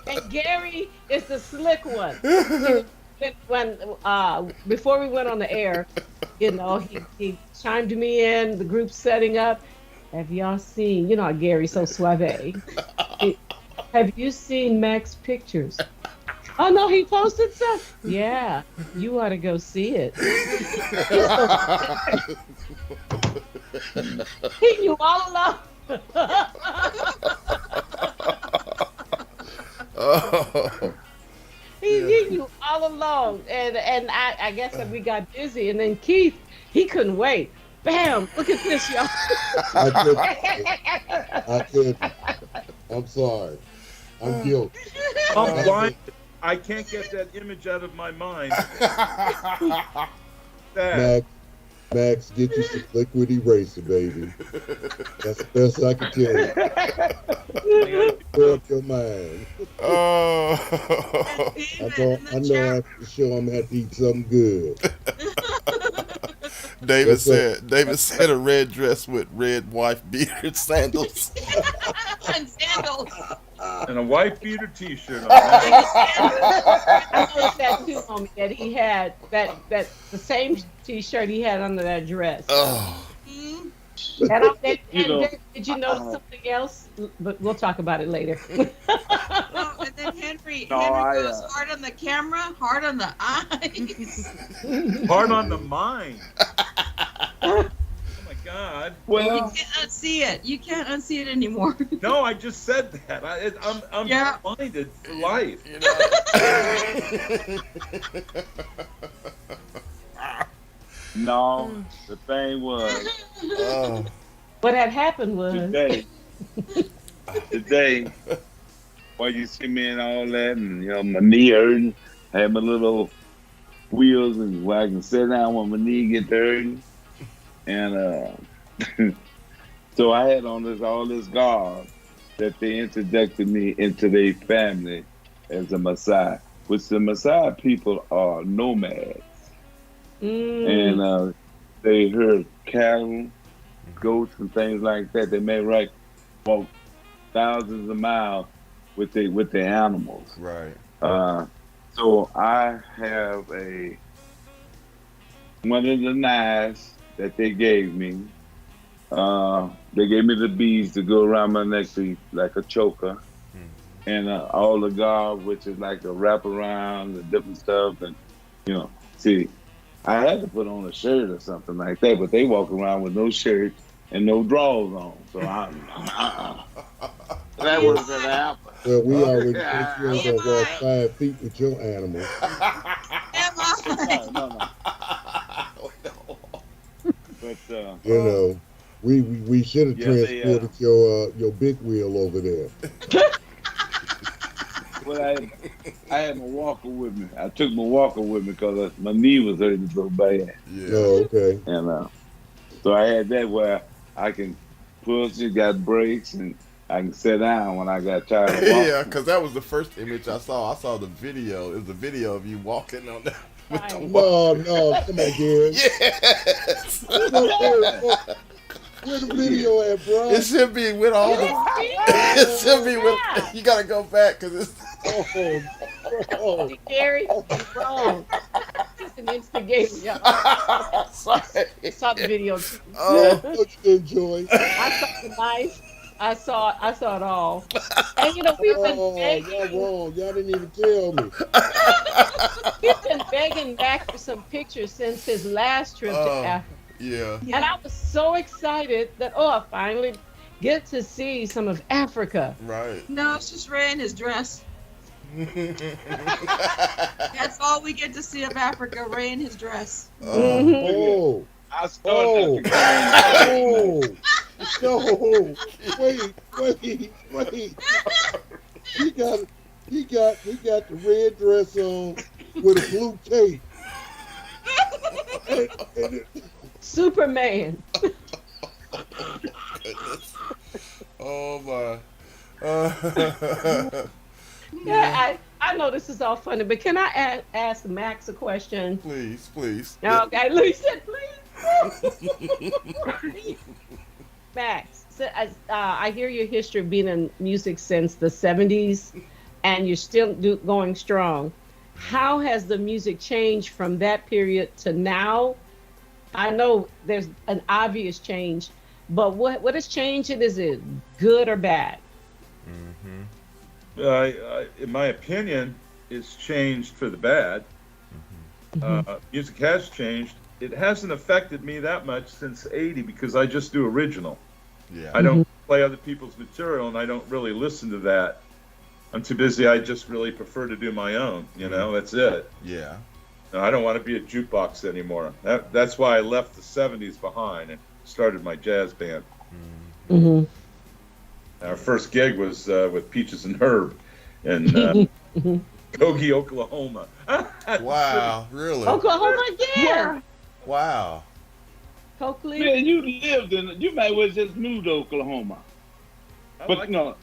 S8: And Gary is the slick one. When before we went on the air, he chimed me in, the group setting up. Have y'all seen, how Gary's so suave. Have you seen Mac's pictures? Oh no, he posted stuff. Yeah, you ought to go see it. He knew all along. He knew all along, and I guess that we got busy, and then Keith, he couldn't wait. Bam! Look at this, y'all.
S4: I couldn't. I'm sorry. I'm guilty.
S7: I'm blind. I can't get that image out of my mind.
S4: Max, get you some liquid eraser, baby. That's the best I can tell you. Clear up your mind. I know after the show I'm gonna have to eat something good.
S5: David said a red dress with red wife beater sandals.
S6: And sandals.
S7: And a white beater T-shirt on.
S8: I noticed that too, homie. That he had that the same T-shirt he had under that dress.
S5: Oh.
S8: And did you notice something else? But we'll talk about it later.
S6: Oh, and then Henry goes hard on the camera, hard on the eyes.
S7: Hard on the mind. Oh my God.
S6: Well, you can't unsee it. You can't unsee it anymore.
S7: No, I just said that. I'm blinded for life.
S9: No, the thing was.
S8: What had happened was
S9: today, while you see me and all that, and my knee hurting, I had my little wheels, and where I can sit down when my knee gets hurting, and so I had on all this garb that they introduced me into their family as a Maasai, which the Maasai people are nomads. And they herd cattle, goats, and things like that. They may walk thousands of miles with their animals.
S5: Right.
S9: So I have one of the knives that they gave me. They gave me the beads to go around my neck like a choker, and all the garb, which is like a wraparound, the different stuff, and see. I had to put on a shirt or something like that, but they walk around with no shirt and no drawers on. So that wasn't gonna happen.
S4: Well, we already think you're gonna walk 5 feet with your animal.
S9: No. But
S4: we should have transported your big wheel over there.
S9: Well, I had my walker with me. I took my walker with me because my knee was hurting so bad.
S5: Yeah.
S4: Oh, okay.
S9: And so I had that where I can push it, got brakes, and I can sit down when I got tired of walking.
S5: Yeah, because that was the first image I saw. I saw the video. It was the video of you walking on that. With the
S4: No, come on, Gary.
S5: Yes.
S4: Where the video at, bro?
S5: It should be with all the. It should be with. You gotta go back because it's.
S4: Oh.
S8: Gary, you're wrong. an instigator. Yeah.
S5: Sorry.
S8: I saw the video too.
S5: Oh.
S4: What you enjoy?
S8: I saw the knife. I saw it all. And we've been
S4: Oh, y'all
S8: begging.
S4: wrong. Y'all didn't even tell me.
S8: We've been begging Mac for some pictures since his last trip to Africa.
S5: Yeah.
S8: And I was so excited that I finally get to see some of Africa.
S5: Right.
S6: No, it's just Ray in his dress. That's all we get to see of Africa, Ray in his dress.
S4: Oh.
S9: I
S4: Oh.
S9: started
S4: Oh. No. Wait. He got the red dress on with a blue cape. And
S8: Superman.
S5: Oh my.
S8: Yeah, I know this is all funny, but can I ask Max a question?
S5: Please.
S8: Okay, look, he said please. Max, so, I hear your history of being in music since the 70s, and you're still going strong. How has the music changed from that period to now? I know there's an obvious change, but what has changed? Is it good or bad?
S7: In my opinion, it's changed for the bad. Music has changed. It hasn't affected me that much since '80 because I just do original.
S5: Yeah.
S7: I don't play other people's material, and I don't really listen to that. I'm too busy. I just really prefer to do my own. That's it.
S5: Yeah.
S7: I don't want to be a jukebox anymore. That's why I left the '70s behind and started my jazz band. Our first gig was with Peaches and Herb in Kogi, Oklahoma.
S5: Wow, really?
S8: Oklahoma again.
S5: Wow.
S8: Coakley.
S9: Man, you lived in. You might well just move to Oklahoma. But
S7: good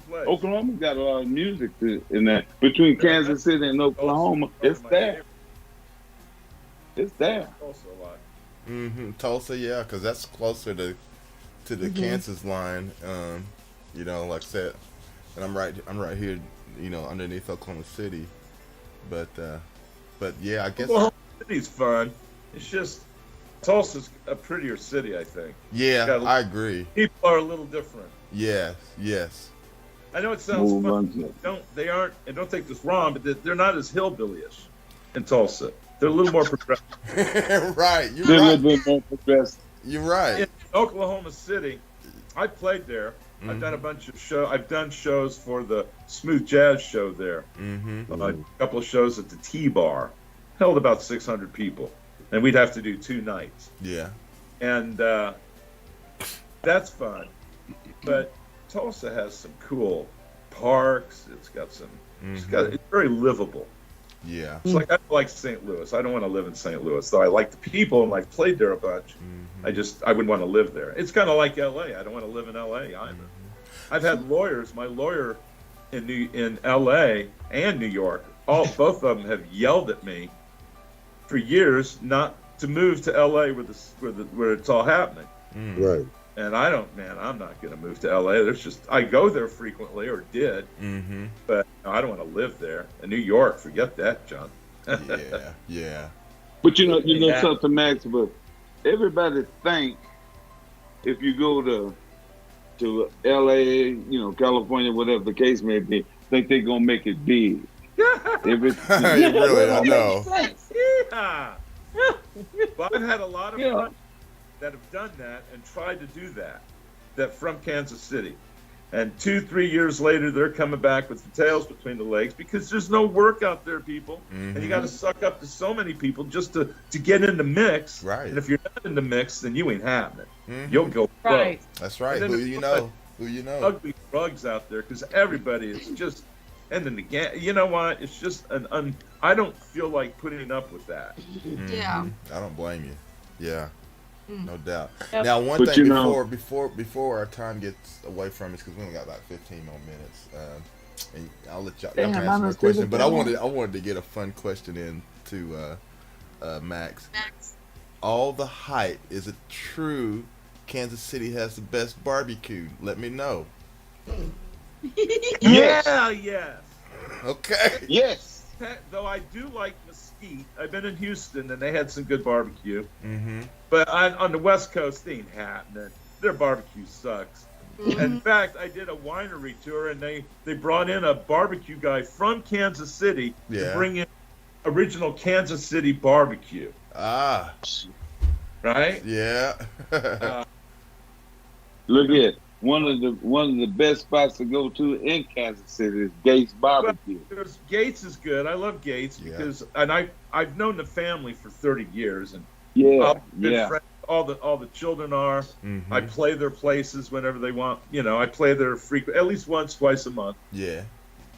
S7: place.
S9: Oklahoma got a lot of music in that. Between Kansas City and Oklahoma, it's there. It's there.
S7: Also a lot.
S5: Tulsa, yeah, because that's closer to the Kansas line. Like I said, and I'm right here, underneath Oklahoma City. But yeah, I guess
S7: Oklahoma City's fun. It's just Tulsa's a prettier city, I think.
S5: Yeah, I agree.
S7: People are a little different.
S5: Yes.
S7: I know it sounds fun. Don't take this wrong, but they're not as hillbilly-ish in Tulsa. They're a little more progressive.
S5: Right.
S9: They're a little bit more progressive.
S5: You're right.
S7: In Oklahoma City, I played there. I've done a bunch of shows. I've done shows for the Smooth Jazz show there. A couple of shows at the T-Bar. Held about 600 people. And we'd have to do 2 nights.
S5: Yeah.
S7: And that's fun. But Tulsa has some cool parks. It's got some. It's very livable.
S5: Yeah.
S7: It's like St. Louis. I don't want to live in St. Louis, though I like the people and I've played there a bunch. I wouldn't want to live there. It's kind of like L.A. I don't want to live in L.A. either. I've had lawyers. My lawyer in L.A. and New York, both of them have yelled at me for years not to move to L.A. where it's all happening.
S4: right.
S7: And I'm not going to move to L.A. I go there frequently, or did, but I don't want to live there. In New York, forget that, John.
S5: Yeah.
S9: But you know something, Max. But everybody think if you go to L.A., California, whatever the case may be, think they're gonna make it big.
S5: You really don't know.
S7: Yeah. Well, I've had a lot of friends that have done that and tried to do that from Kansas City. And 2-3 years later, they're coming back with the tails between the legs because there's no work out there, people. And you got to suck up to so many people just to get in the mix.
S5: Right.
S7: And if you're not in the mix, then you ain't having it. You'll go
S8: Right.
S5: That's right.
S7: And
S5: Who
S7: then
S5: you
S7: there's
S5: know? Who you know?
S7: ugly drugs out there because everybody is just. And then again, you know what? It's just I don't feel like putting up with that.
S6: Yeah.
S5: I don't blame you. Yeah. No doubt.
S8: Yep.
S5: Now, one
S9: But
S5: thing before our time gets away from us, because we only got about 15 more minutes, and I'll let y'all
S9: Damn,
S5: answer
S9: I
S5: the
S9: must
S5: question.
S9: do
S5: But
S9: that.
S5: I wanted to get a fun question in to Max.
S6: Max.
S5: All the hype, is it true Kansas City has the best barbecue? Let me know.
S7: Yeah, yes.
S5: Okay.
S9: Yes.
S7: though I do like Mesquite. I've been in Houston and they had some good barbecue.
S5: Mm-hmm.
S7: But on the West Coast, they ain't happening. Their barbecue sucks. In fact, I did a winery tour and they brought in a barbecue guy from Kansas City to bring in original Kansas City barbecue.
S5: Ah.
S7: Right?
S5: Yeah.
S9: Look at one of the best spots to go to in Kansas City is Gates Barbecue.
S7: Well, Gates is good. I love Gates because I've known the family for 30 years and friends, all the children are.
S5: Mm-hmm.
S7: I play their places whenever they want. You know, I play their at least once, twice a month.
S5: Yeah.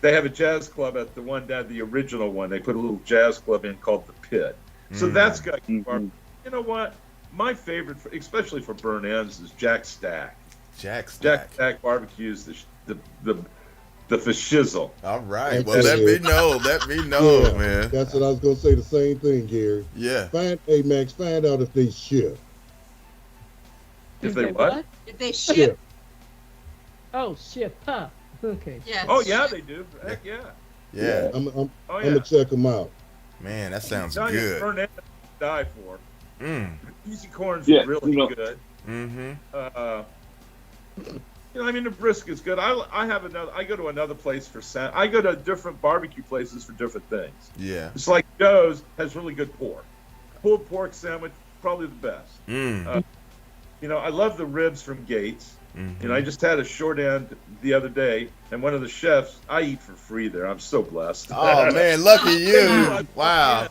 S7: They have a jazz club at the one down, the original one. They put a little jazz club in called the Pit. So that's got barbecue. You know what? My favorite, especially for burn ends, is Jack Stack. Jack Stack barbecues the fashizzle.
S5: All right. Well, let me know, man.
S4: That's what I was gonna say. The same thing, Gary.
S5: Yeah.
S4: Max, find out if they ship.
S7: If they what?
S6: If they ship.
S8: Oh, ship, huh? Okay.
S6: Yeah.
S7: Oh yeah, they do. Heck yeah.
S5: Yeah.
S4: I'm gonna check them out.
S5: Man, that sounds
S7: Burn
S5: good.
S7: ends die for. Easy corn's really good.
S5: Mm-hmm.
S7: I mean the brisket's good. I go to another place for I go to different barbecue places for different things.
S5: Yeah.
S7: It's like Joe's has really good pork. Pulled pork sandwich, probably the best. I love the ribs from Gates.
S5: Mm-hmm.
S7: I just had a short end the other day, and one of the chefs, I eat for free there. I'm so blessed.
S5: Oh man, lucky you! Wow.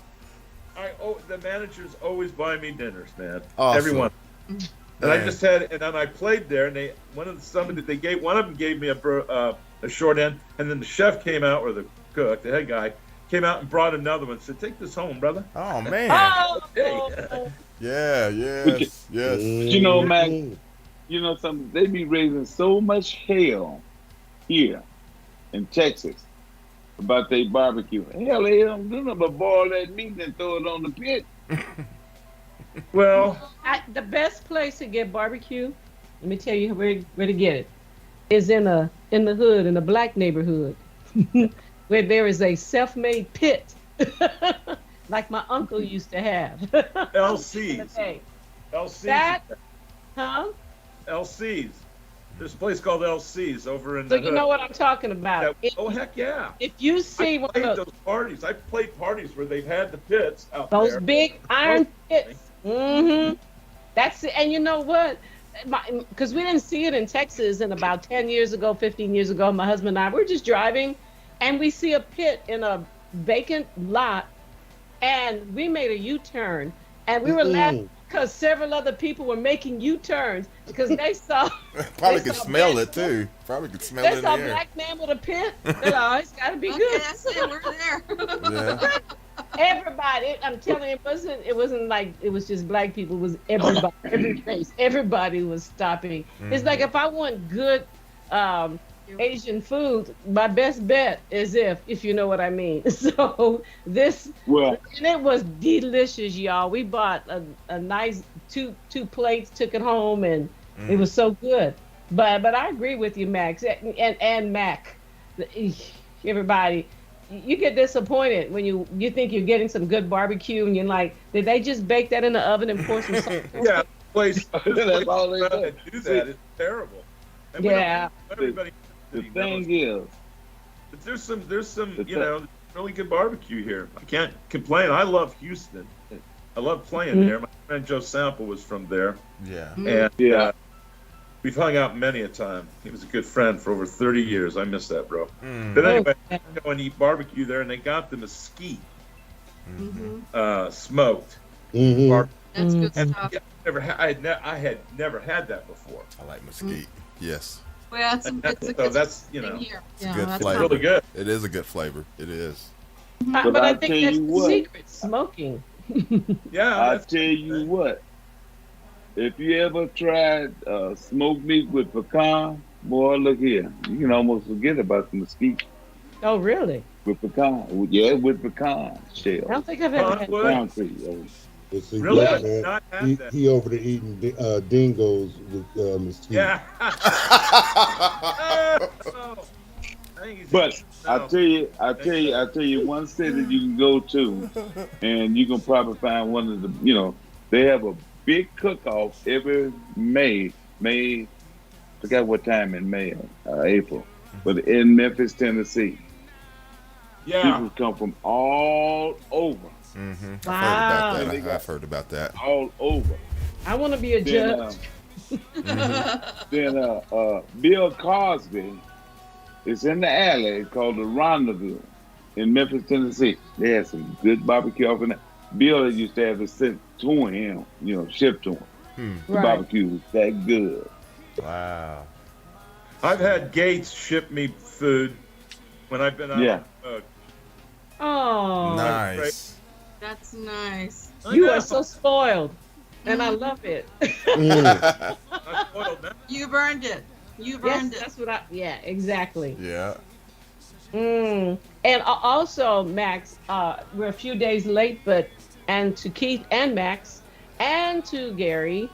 S7: The managers always buy me dinners, man.
S5: Awesome.
S7: Everyone. And I just had, and then I played there, and one of them gave me a short end, and then the chef came out, or the cook, the head guy, came out and brought another one. Said, "Take this home, brother."
S5: Oh man.
S7: Okay.
S5: Yeah. Yes.
S9: You know, Mac. You know something? They be raising so much hell here in Texas about their barbecue. Hell, they don't do nothing but boil that meat and throw it on the pit.
S7: Well,
S8: the best place to get barbecue, let me tell you where to get it, is in the hood, in a black neighborhood, where there is a self-made pit, like my uncle used to have.
S7: LC's.
S8: That, huh?
S7: LC's. There's a place called LC's over in
S8: So
S7: the
S8: you know what I'm talking about.
S7: heck yeah.
S8: If you see one of
S7: those parties, I've played parties where they've had the pits out
S8: those
S7: there.
S8: big iron pits. Mm-hmm. That's it. And you know what? Because we didn't see it in Texas, and about 10 years ago, 15 years ago, my husband and I were just driving, and we see a pit in a vacant lot, and we made a U-turn, and we were laughing because several other people were making U-turns because they saw.
S5: Probably could smell it too. Probably could smell it in the air.
S8: They saw a black man with a pit. They're like, oh, it's got to be good.
S6: That's it. We're there.
S5: Yeah.
S8: Everybody, I'm telling you, it wasn't like it was just black people. It was everybody, every place. Everybody was stopping. It's like if I want good Asian food, my best bet is if you know what I mean. So and it was delicious, y'all. We bought a nice two plates, took it home, and it was so good. But I agree with you, Max, and Mac. Everybody, you get disappointed when you think you're getting some good barbecue, and you're like, did they just bake that in the oven and pour some salt?
S7: Yeah, place
S9: That's all they
S7: do that. It's terrible. And everybody.
S9: The thing is,
S7: but there's some really good barbecue here. I can't complain. I love Houston. I love playing there. My friend Joe Sample was from there.
S5: Yeah.
S7: And we've hung out many a time. He was a good friend for over 30 years. I miss that, bro. But anyway, I go and eat barbecue there, and they got the mesquite smoked.
S6: That's good stuff.
S7: I had never had that before.
S5: I like mesquite. Yes.
S6: Well, that's
S7: Here.
S5: It's a good flavor.
S7: Really good.
S5: It is a good flavor. It is.
S8: But I think that's the secret, smoking.
S9: I'll tell you what. If you ever tried smoked meat with pecan, boy, look here. You can almost forget about the mesquite.
S8: Oh, really?
S9: With pecan. Yeah, with pecan shell.
S8: I don't think I've ever had
S9: concrete.
S4: See,
S7: really?
S4: Man, he over there eating dingoes with mesquite.
S7: Yeah.
S9: But I tell you, one city you can go to, and you can probably find one of the, they have a big cook-off every May. Forgot what time in May, April, but in Memphis, Tennessee.
S7: Yeah.
S9: People come from all over.
S5: Mm-hmm.
S8: Wow.
S5: I've heard about that.
S9: All over.
S8: I want to be a judge.
S9: Then Bill Cosby is in the alley called the Rendezvous in Memphis, Tennessee. They had some good barbecue off in there. Bill used to have it sent to him, shipped to him. The barbecue was that good.
S5: Wow.
S7: I've had Gates ship me food when I've been out.
S9: Yeah.
S8: Oh,
S5: Nice.
S6: That's nice.
S8: You are so spoiled, and I love it.
S7: I'm spoiled now.
S6: You've earned it. You've earned it.
S8: That's what yeah, exactly.
S5: Yeah.
S8: And also, Max, we're a few days late, and to Keith and Max and to Gary,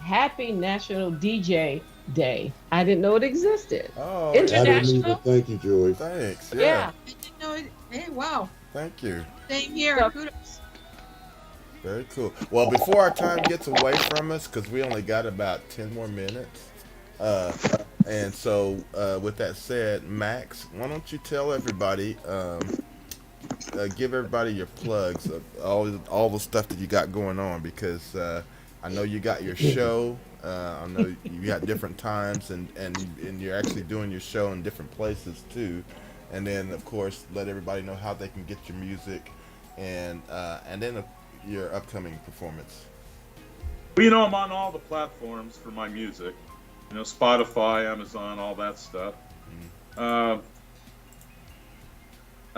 S8: happy National DJ Day. I didn't know it existed.
S5: Oh,
S4: I didn't
S8: International.
S4: either. Thank you, Joy.
S5: thanks. Yeah.
S8: Yeah.
S6: I didn't know it. Hey, wow.
S5: Thank you.
S6: Same here. Kudos.
S5: Very cool. Well, before our time gets away from us, because we only got about 10 more minutes, and so with that said, Max, why don't you tell everybody, give everybody your plugs of all the stuff that you got going on, because I know you got your show. I know you got different times, and you're actually doing your show in different places too. And then, of course, let everybody know how they can get your music, and then your upcoming performance.
S7: Well, I'm on all the platforms for my music. Spotify, Amazon, all that stuff. I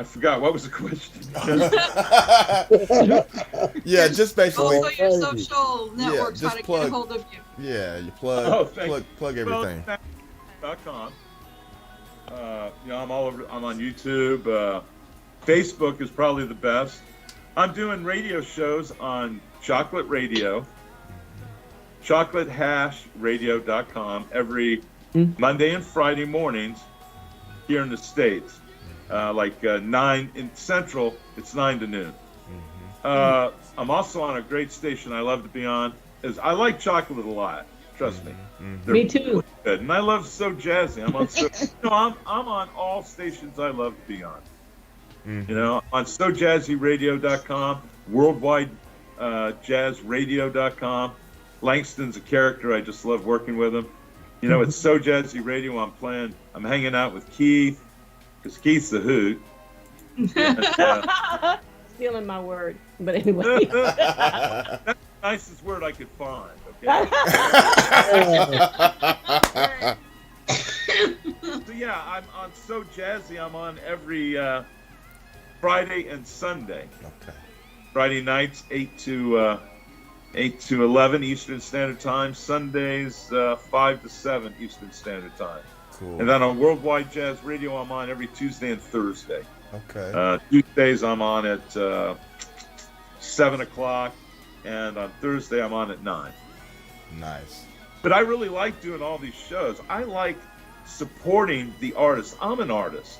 S7: forgot, what was the question?
S5: Yeah, just basically.
S6: Also, your social networks,
S5: just
S6: how to
S5: plug.
S6: get a hold of you.
S5: Yeah, you plug everything.
S7: .com. I'm all over. I'm on YouTube. Facebook is probably the best. I'm doing radio shows on Chocolate Radio, chocolatehashradio.com every Monday and Friday mornings here in the States. 9 in Central, it's 9 to noon. I'm also on a great station I love to be on. I like chocolate a lot. Trust me.
S8: Me too.
S7: Really good. And I love So Jazzy. I'm on I'm on all stations I love to be on. On SoJazzyRadio.com, Worldwide JazzRadio.com. Langston's a character. I just love working with him. It's So Jazzy Radio. I'm hanging out with Keith, because Keith's the hoot. And,
S8: Stealing my word, but anyway.
S7: that's the nicest word I could find. Okay. So yeah, I'm on So Jazzy. I'm on every Friday and Sunday.
S5: Okay.
S7: Friday nights 8 to 11 Eastern Standard Time. Sundays 5 to 7 Eastern Standard Time.
S5: Cool.
S7: And then on Worldwide Jazz Radio, I'm on every Tuesday and Thursday.
S5: Okay.
S7: Tuesdays I'm on at 7 o'clock, and on Thursday I'm on at 9.
S5: Nice.
S7: But I really like doing all these shows. I like supporting the artists. I'm an artist.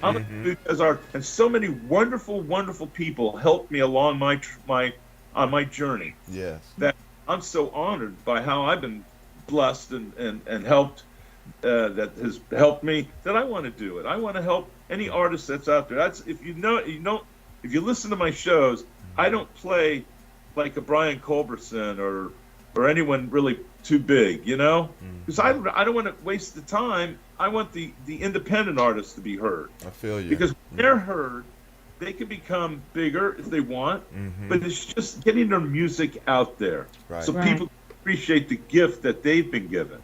S7: I'm a dude as art, and so many wonderful, wonderful people helped me along my journey.
S5: Yes.
S7: That I'm so honored by how I've been blessed and helped. That has helped me. That I want to do it. I want to help any artist that's out there. That's if you listen to my shows, I don't play like a Brian Culberson or anyone really too big, because I don't want to waste the time. I want the independent artists to be heard.
S5: I feel you.
S7: Because when they're heard, they can become bigger if they want, but it's just getting their music out there, so people appreciate the gift that they've been given.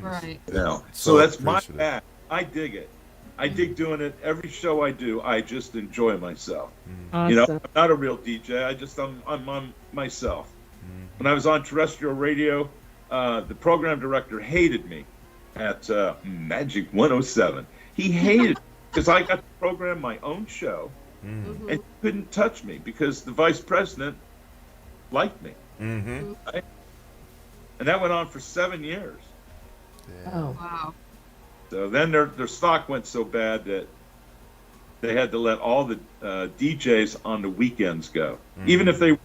S6: Right.
S7: So that's my path. I dig it. I dig doing it. Every show I do, I just enjoy myself.
S8: Awesome.
S7: I'm not a real DJ. I'm on myself. When I was on terrestrial radio, the program director hated me at Magic 107. He hated because I got to program my own show, and he couldn't touch me because the vice president liked me. Right? And that went on for 7 years.
S8: Oh.
S6: Wow.
S7: So then their stock went so bad that they had to let all the DJs on the weekends go.
S5: Mm-hmm.
S7: Even if they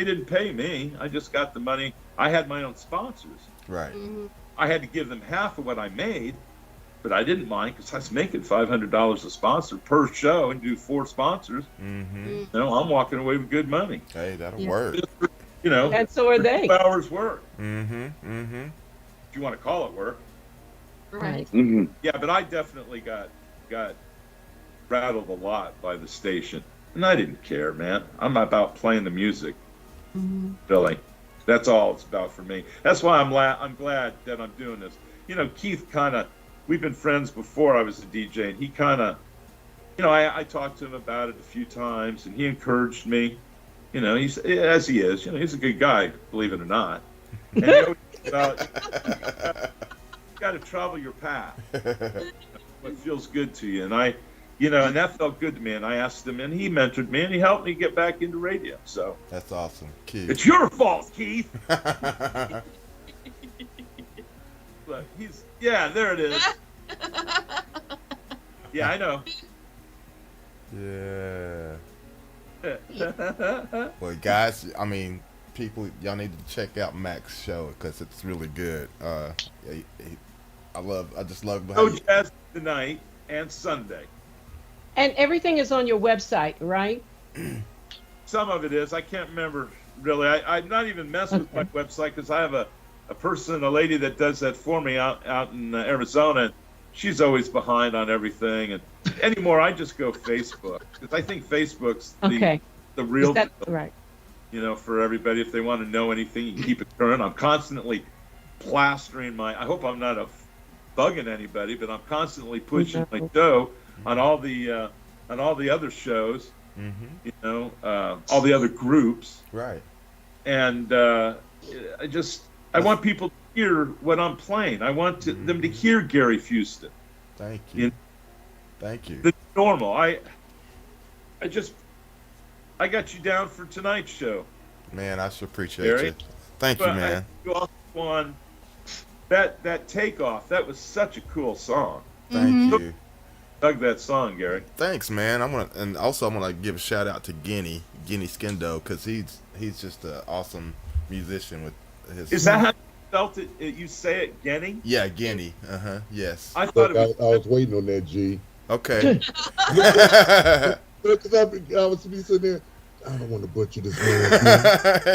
S7: didn't pay me, I just got the money. I had my own sponsors.
S5: Right.
S6: Mm-hmm.
S7: I had to give them half of what I made, but I didn't mind because I was making $500 a sponsor per show and do 4 sponsors.
S5: Mm-hmm.
S7: You know, I'm walking away with good money.
S5: Hey, that'll work.
S7: You know,
S8: And so are they.
S7: 2 hours work.
S5: Mm-hmm. Mm-hmm.
S7: If you want to call it work.
S6: Right.
S9: Mm-hmm.
S7: Yeah, but I definitely got rattled a lot by the station, and I didn't care, man. I'm about playing the music.
S6: Mm-hmm.
S7: Really, that's all it's about for me. That's why I'm glad that I'm doing this. You know, Keith we've been friends before I was a DJ, and he I talked to him about it a few times, and he encouraged me. You know, he's as he is. You know, he's a good guy, believe it or not. And he always about you got to travel your path. What feels good to you, and and that felt good to me. And I asked him, and he mentored me, and he helped me get back into radio. So
S5: that's awesome, Keith.
S7: It's your fault, Keith. Look, there it is. Yeah, I know.
S5: Yeah. Well, guys, I mean, people, y'all need to check out Mac's show because it's really good. I just love how
S7: Jazz tonight and Sunday.
S8: And everything is on your website, right?
S7: Some of it is. I can't remember really. I'm not even messing with my website because I have a lady that does that for me out in Arizona. And she's always behind on everything. And anymore, I just go Facebook because I think Facebook's the real deal.
S8: Right.
S7: You know, for everybody, if they want to know anything, you can keep it current. I'm constantly plastering I hope I'm not bugging anybody, but I'm constantly pushing my show on all the other shows.
S5: Mm-hmm.
S7: You know, all the other groups.
S5: Right.
S7: And I want people to hear what I'm playing. I want them to hear Gary Fuston.
S5: Thank you. Thank you.
S7: The normal. I got you down for tonight's show.
S5: Man, I sure appreciate
S7: Gary.
S5: you. Thank you, man.
S7: You also on that Takeoff. That was such a cool song.
S5: Thank you.
S7: Dug that song, Gary.
S5: Thanks, man. I'm gonna give a shout out to Guinea Skindo, because he's just an awesome musician with his.
S7: Is that how you felt it? You say it, Guinea?
S5: Yeah, Guinea. Yes.
S7: I thought
S4: I was waiting on that, G.
S5: Okay.
S4: Because I was be sitting there. I don't want to butcher this man's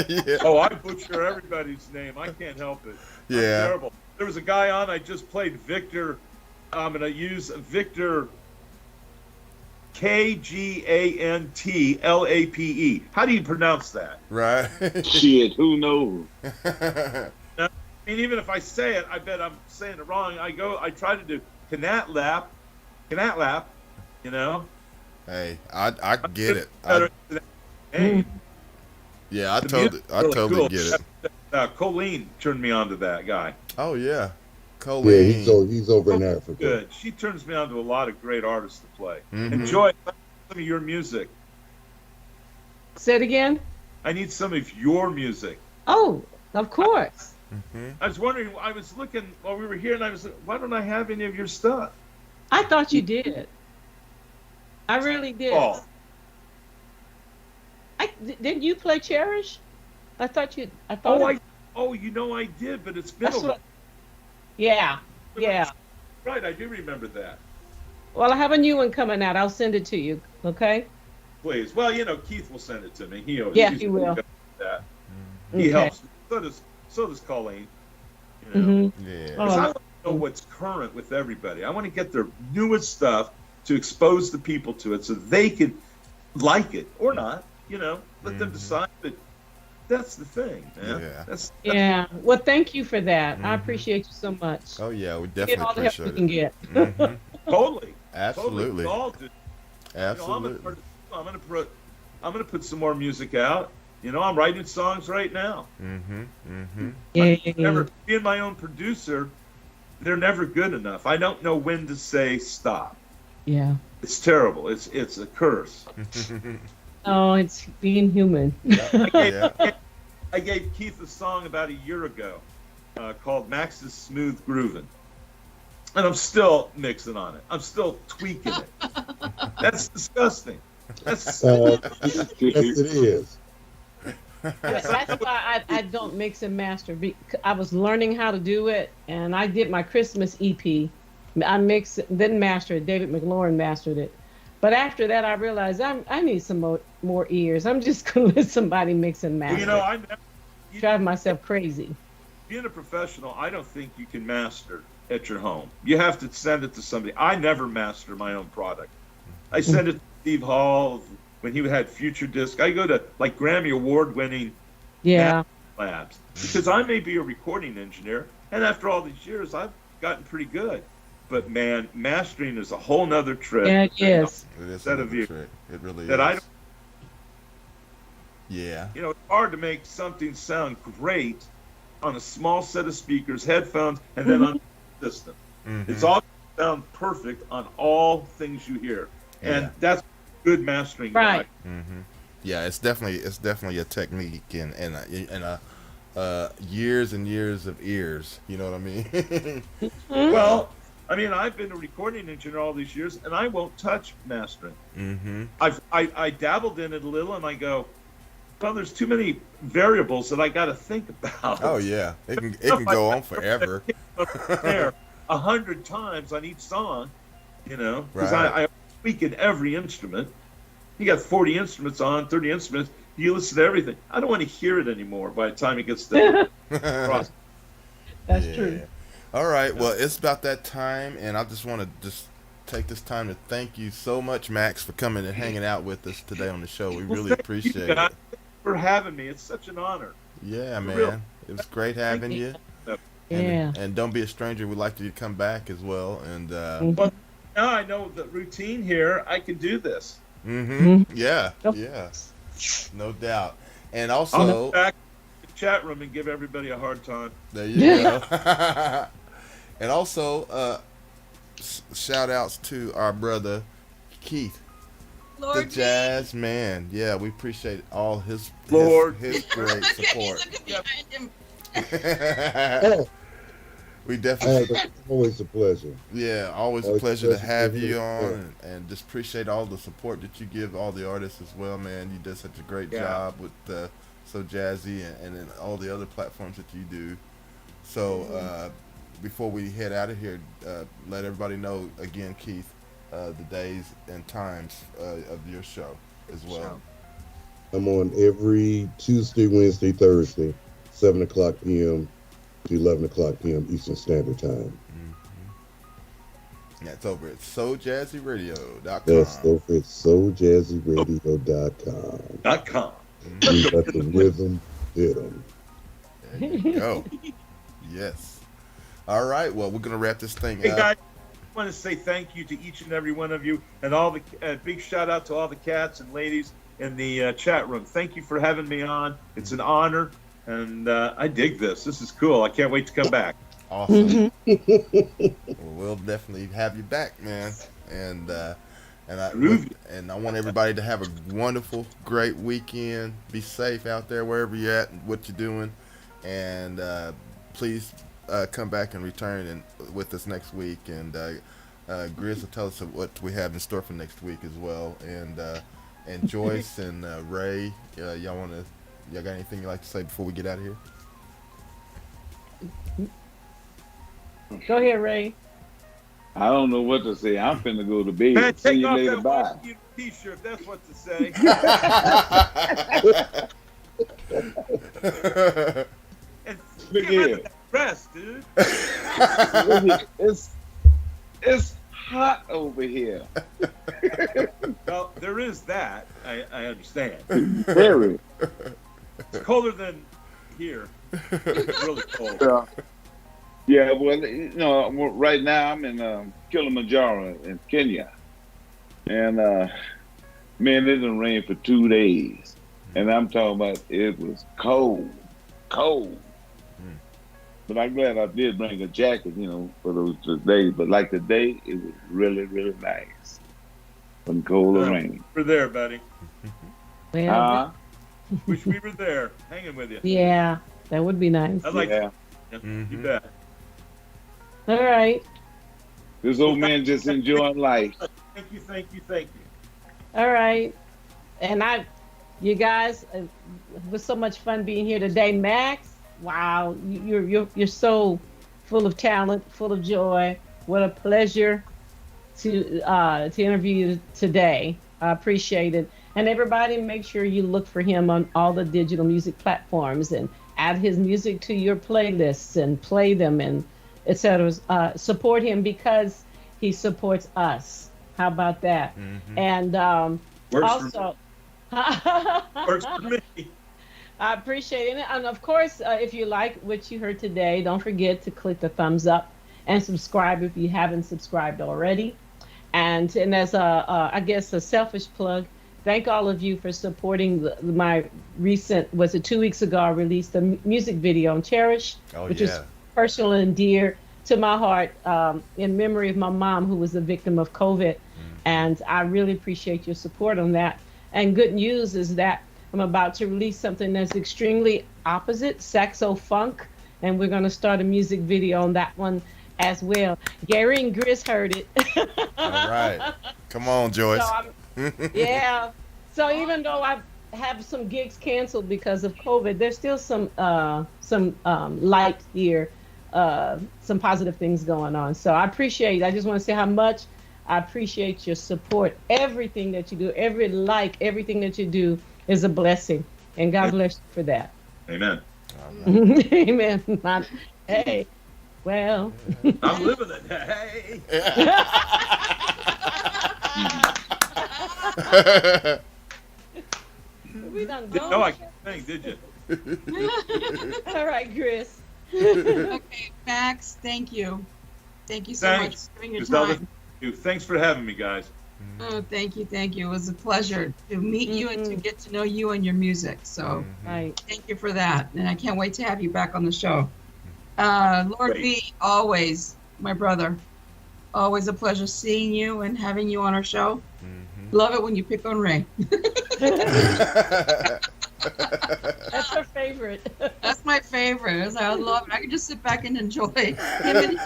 S4: name.
S5: Yeah.
S7: Oh, I butcher everybody's name. I can't help it.
S5: Yeah.
S7: I'm terrible. There was a guy on. I just played Victor. I'm gonna use Victor. KGANTLAPE. How do you pronounce that?
S5: Right.
S9: Shit, who knows?
S7: I mean, even if I say it, I bet I'm saying it wrong. I try to do Kanatlap, you know?
S5: Hey, I get it. Yeah, I totally get it.
S7: Colleen turned me on to that guy.
S5: Oh, yeah. Colleen.
S4: Yeah, he's over in Africa.
S7: Good. She turns me on to a lot of great artists to play.
S5: Mm-hmm.
S7: Enjoy some of your music.
S8: Say it again?
S7: I need some of your music.
S8: Oh, of course.
S5: Mm-hmm.
S7: I was wondering, I was looking while we were here, and I was like, why don't I have any of your stuff?
S8: I thought you did. I really did.
S7: Oh.
S8: Didn't you play Cherish? I thought.
S7: You know I did, but it's been a while.
S8: Yeah.
S7: Right, I do remember that.
S8: Well, I have a new one coming out. I'll send it to you, okay?
S7: Please. Well, Keith will send it to me. He
S8: will.
S7: That.
S8: Okay.
S7: He helps me. So does Colleen.
S5: Yeah.
S7: I want to know what's current with everybody. I want to get their newest stuff to expose the people to it so they can like it or not. Let them decide. But that's the thing, man.
S5: Yeah.
S7: That's
S8: Well, thank you for that. I appreciate you so much.
S5: Oh yeah, we
S8: Get
S5: definitely
S8: all the help
S5: appreciate
S8: we can get.
S5: Mm-hmm.
S7: Totally.
S5: Absolutely.
S7: Totally. We all do.
S5: Absolutely.
S7: I'm gonna put some more music out. I'm writing songs right now.
S5: Mm-hmm. Mm-hmm.
S7: Being my own producer, they're never good enough. I don't know when to say stop.
S8: Yeah.
S7: It's terrible. It's a curse.
S8: Oh, it's being human.
S7: I gave Keith a song about a year ago called Max's Smooth Groovin'. and I'm still mixing on it. I'm still tweaking it. That's disgusting. That's
S4: yes, it is.
S8: That's why I don't mix and master. I was learning how to do it, and I did my Christmas EP. I mixed, didn't master it. David McLaurin mastered it. But after that, I realized I need some more ears. I'm just going to let somebody mix and master.
S7: Well, I
S8: drive myself crazy.
S7: Being a professional, I don't think you can master at your home. You have to send it to somebody. I never master my own product. I send it to Steve Hall when he had Future Disc. I go to like Grammy Award-winning labs because I may be a recording engineer, and after all these years, I've gotten pretty good. But man, mastering is a whole nother trick.
S8: Yeah, it is.
S5: It is
S7: set of
S5: trick. It really
S7: that
S5: is.
S7: I don't,
S5: yeah.
S7: You know, it's hard to make something sound great on a small set of speakers, headphones, and then on the system. It's all sound perfect on all things you hear, and that's good mastering.
S8: Right.
S5: Yeah, it's definitely a technique and years and years of ears. You know what I mean?
S7: Well, I mean, I've been a recording engineer all these years, and I won't touch mastering. I dabbled in it a little, and I go, well, there's too many variables that I got to think about.
S5: Oh yeah, it can go on forever.
S7: There 100 times on each song, you know, because
S5: Right.
S7: I tweak in every instrument. You got 40 instruments on, 30 instruments. You listen to everything. I don't want to hear it anymore by the time it gets to cross.
S8: That's true.
S5: All right, well, it's about that time, and I just want to take this time to thank you so much, Max, for coming and hanging out with us today on the show. We really appreciate it.
S7: Thank you for having me. It's such an honor.
S5: Yeah, man.
S7: Real.
S5: It was great having you. And don't be a stranger. We'd like you to come back as well. And
S7: well, now I know the routine here. I can do this.
S5: Yeah, no doubt. And also,
S7: I'll go back to the chat room and give everybody a hard time.
S5: There you go. And also, shout outs to our brother Keith, the jazz man. Yeah, we appreciate all his great support. We definitely.
S4: Always a pleasure.
S5: Yeah, always a pleasure to have you on, and just appreciate all the support that you give all the artists as well, man. You did such a great job with So Jazzy and then all the other platforms that you do. So before we head out of here, let everybody know again, Keith, the days and times of your show as well.
S4: I'm on every Tuesday, Wednesday, Thursday, 7 o'clock p.m. to 11 o'clock p.m. Eastern Standard Time.
S5: That's over at SoJazzyRadio.com.
S4: That's over at SoJazzyRadio.com. We got the rhythm, hit 'em.
S5: There you go. Yes. All right. Well, we're gonna wrap this thing
S7: Hey
S5: up.
S7: guys, I want to say thank you to each and every one of you, and all the big shout out to all the cats and ladies in the chat room. Thank you for having me on. It's an honor, and I dig this. This is cool. I can't wait to come back.
S5: Awesome. Well, we'll definitely have you back, man. And I want everybody to have a wonderful, great weekend. Be safe out there wherever you're at and what you're doing. And please come back and return with us next week. And Grizz will tell us what we have in store for next week as well. And Joyce and Ray, y'all got anything you'd like to say before we get out of here?
S8: Go ahead, Ray.
S9: I don't know what to say. I'm finna go to bed.
S7: Man,
S9: See
S7: take
S9: you
S7: off
S9: later.
S7: that
S9: Bye.
S7: Washington t-shirt. That's what to say. And
S9: Look
S7: get rid
S9: here.
S7: of that dress, dude.
S9: It's hot over here.
S7: Well, there is that. I understand.
S9: Very.
S7: It's colder than here. It's really cold.
S9: Yeah, well, right now I'm in Kilimanjaro in Kenya. And, man, it done rained for 2 days. And I'm talking about it was cold. But I'm glad I did bring a jacket, for those days. But like today, it was really, really nice. Wasn't cold or rain.
S7: We're there, buddy.
S8: Well,
S7: Wish we were there, hanging with you.
S8: yeah, that would be nice.
S7: I'd like
S9: Yeah.
S7: to. You bet.
S8: All right.
S9: This old man just enjoying life.
S7: Thank you, thank you, thank you.
S8: All right. And you guys, it was so much fun being here today. Max, wow, you're so full of talent, full of joy. What a pleasure to interview you today. I appreciate it. And everybody, make sure you look for him on all the digital music platforms and add his music to your playlists and play them and etc. Support him because he supports us. How about that?
S5: Mm-hmm.
S8: And also,
S7: Works for me.
S8: I appreciate it. And of course, if you like what you heard today, don't forget to click the thumbs up and subscribe if you haven't subscribed already. And as I guess a selfish plug, thank all of you for supporting my recent, was it 2 weeks ago, I released a music video on Cherish, which is personal and dear to my heart, in memory of my mom who was a victim of COVID. And I really appreciate your support on that. And good news is that I'm about to release something that's extremely opposite, saxo funk, and we're going to start a music video on that one as well. Gary and Gris heard it.
S5: All right. Come on, Joyce.
S8: Yeah. So even though I have some gigs canceled because of COVID, there's still some light here, some positive things going on. So I appreciate it. I just want to say how much I appreciate your support. Everything that you do, everything that you do is a blessing. And God bless you for that.
S7: Amen.
S8: Right. Amen. Hey, well.
S7: I'm living it. Hey.
S8: We done
S7: Didn't
S8: gone.
S7: know I could sing, did you?
S8: All right, Chris.
S6: Okay, Max, thank you. Thank you so much for giving your time.
S7: Thanks for having me, guys.
S6: Oh, thank you. It was a pleasure to meet you and to get to know you and your music. So thank you for that. And I can't wait to have you back on the show. Lord B, always, my brother. Always a pleasure seeing you and having you on our show. Love it when you pick on Ray.
S8: That's her favorite.
S6: That's my favorite. I love it. I can just sit back and enjoy him and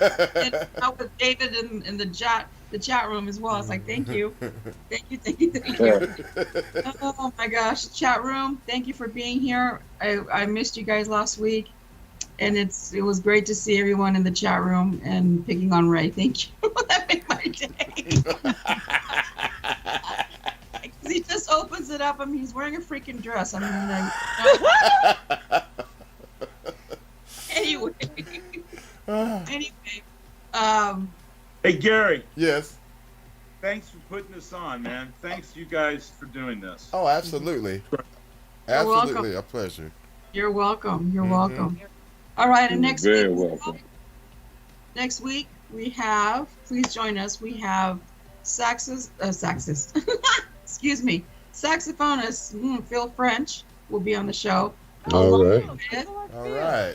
S6: out with David in the chat room as well. It's like, thank you. Oh my gosh, chat room. Thank you for being here. I missed you guys last week, and it was great to see everyone in the chat room and picking on Ray. Thank you. That made my day. He just opens it up. I mean, he's wearing a freaking dress. I mean, anyway.
S7: Hey, Gary.
S5: Yes.
S7: Thanks for putting this on, man. Thanks you guys for doing this.
S5: Oh, absolutely. Absolutely, a pleasure.
S6: You're welcome. You're welcome. All right, and next week we have, please join us. We have excuse me, saxophonist Phil French will be on the show.
S4: All right.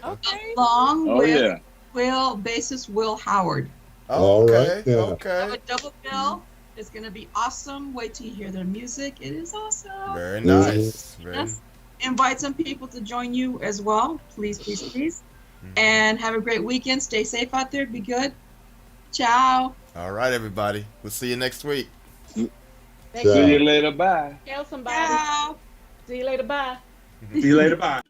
S8: Okay.
S6: Along with bassist Will Howard.
S4: All right. Yeah.
S5: Okay.
S6: Have a double bill. It's going to be awesome. Wait till you hear their music. It is awesome.
S5: Very nice.
S6: Invite some people to join you as well. Please, please, please. And have a great weekend. Stay safe out there. Be good. Ciao.
S5: All right, everybody. We'll see you next week.
S9: See you later. Bye.
S8: Tell somebody.
S6: Ciao.
S8: See you later. Bye.
S7: See you later. Bye.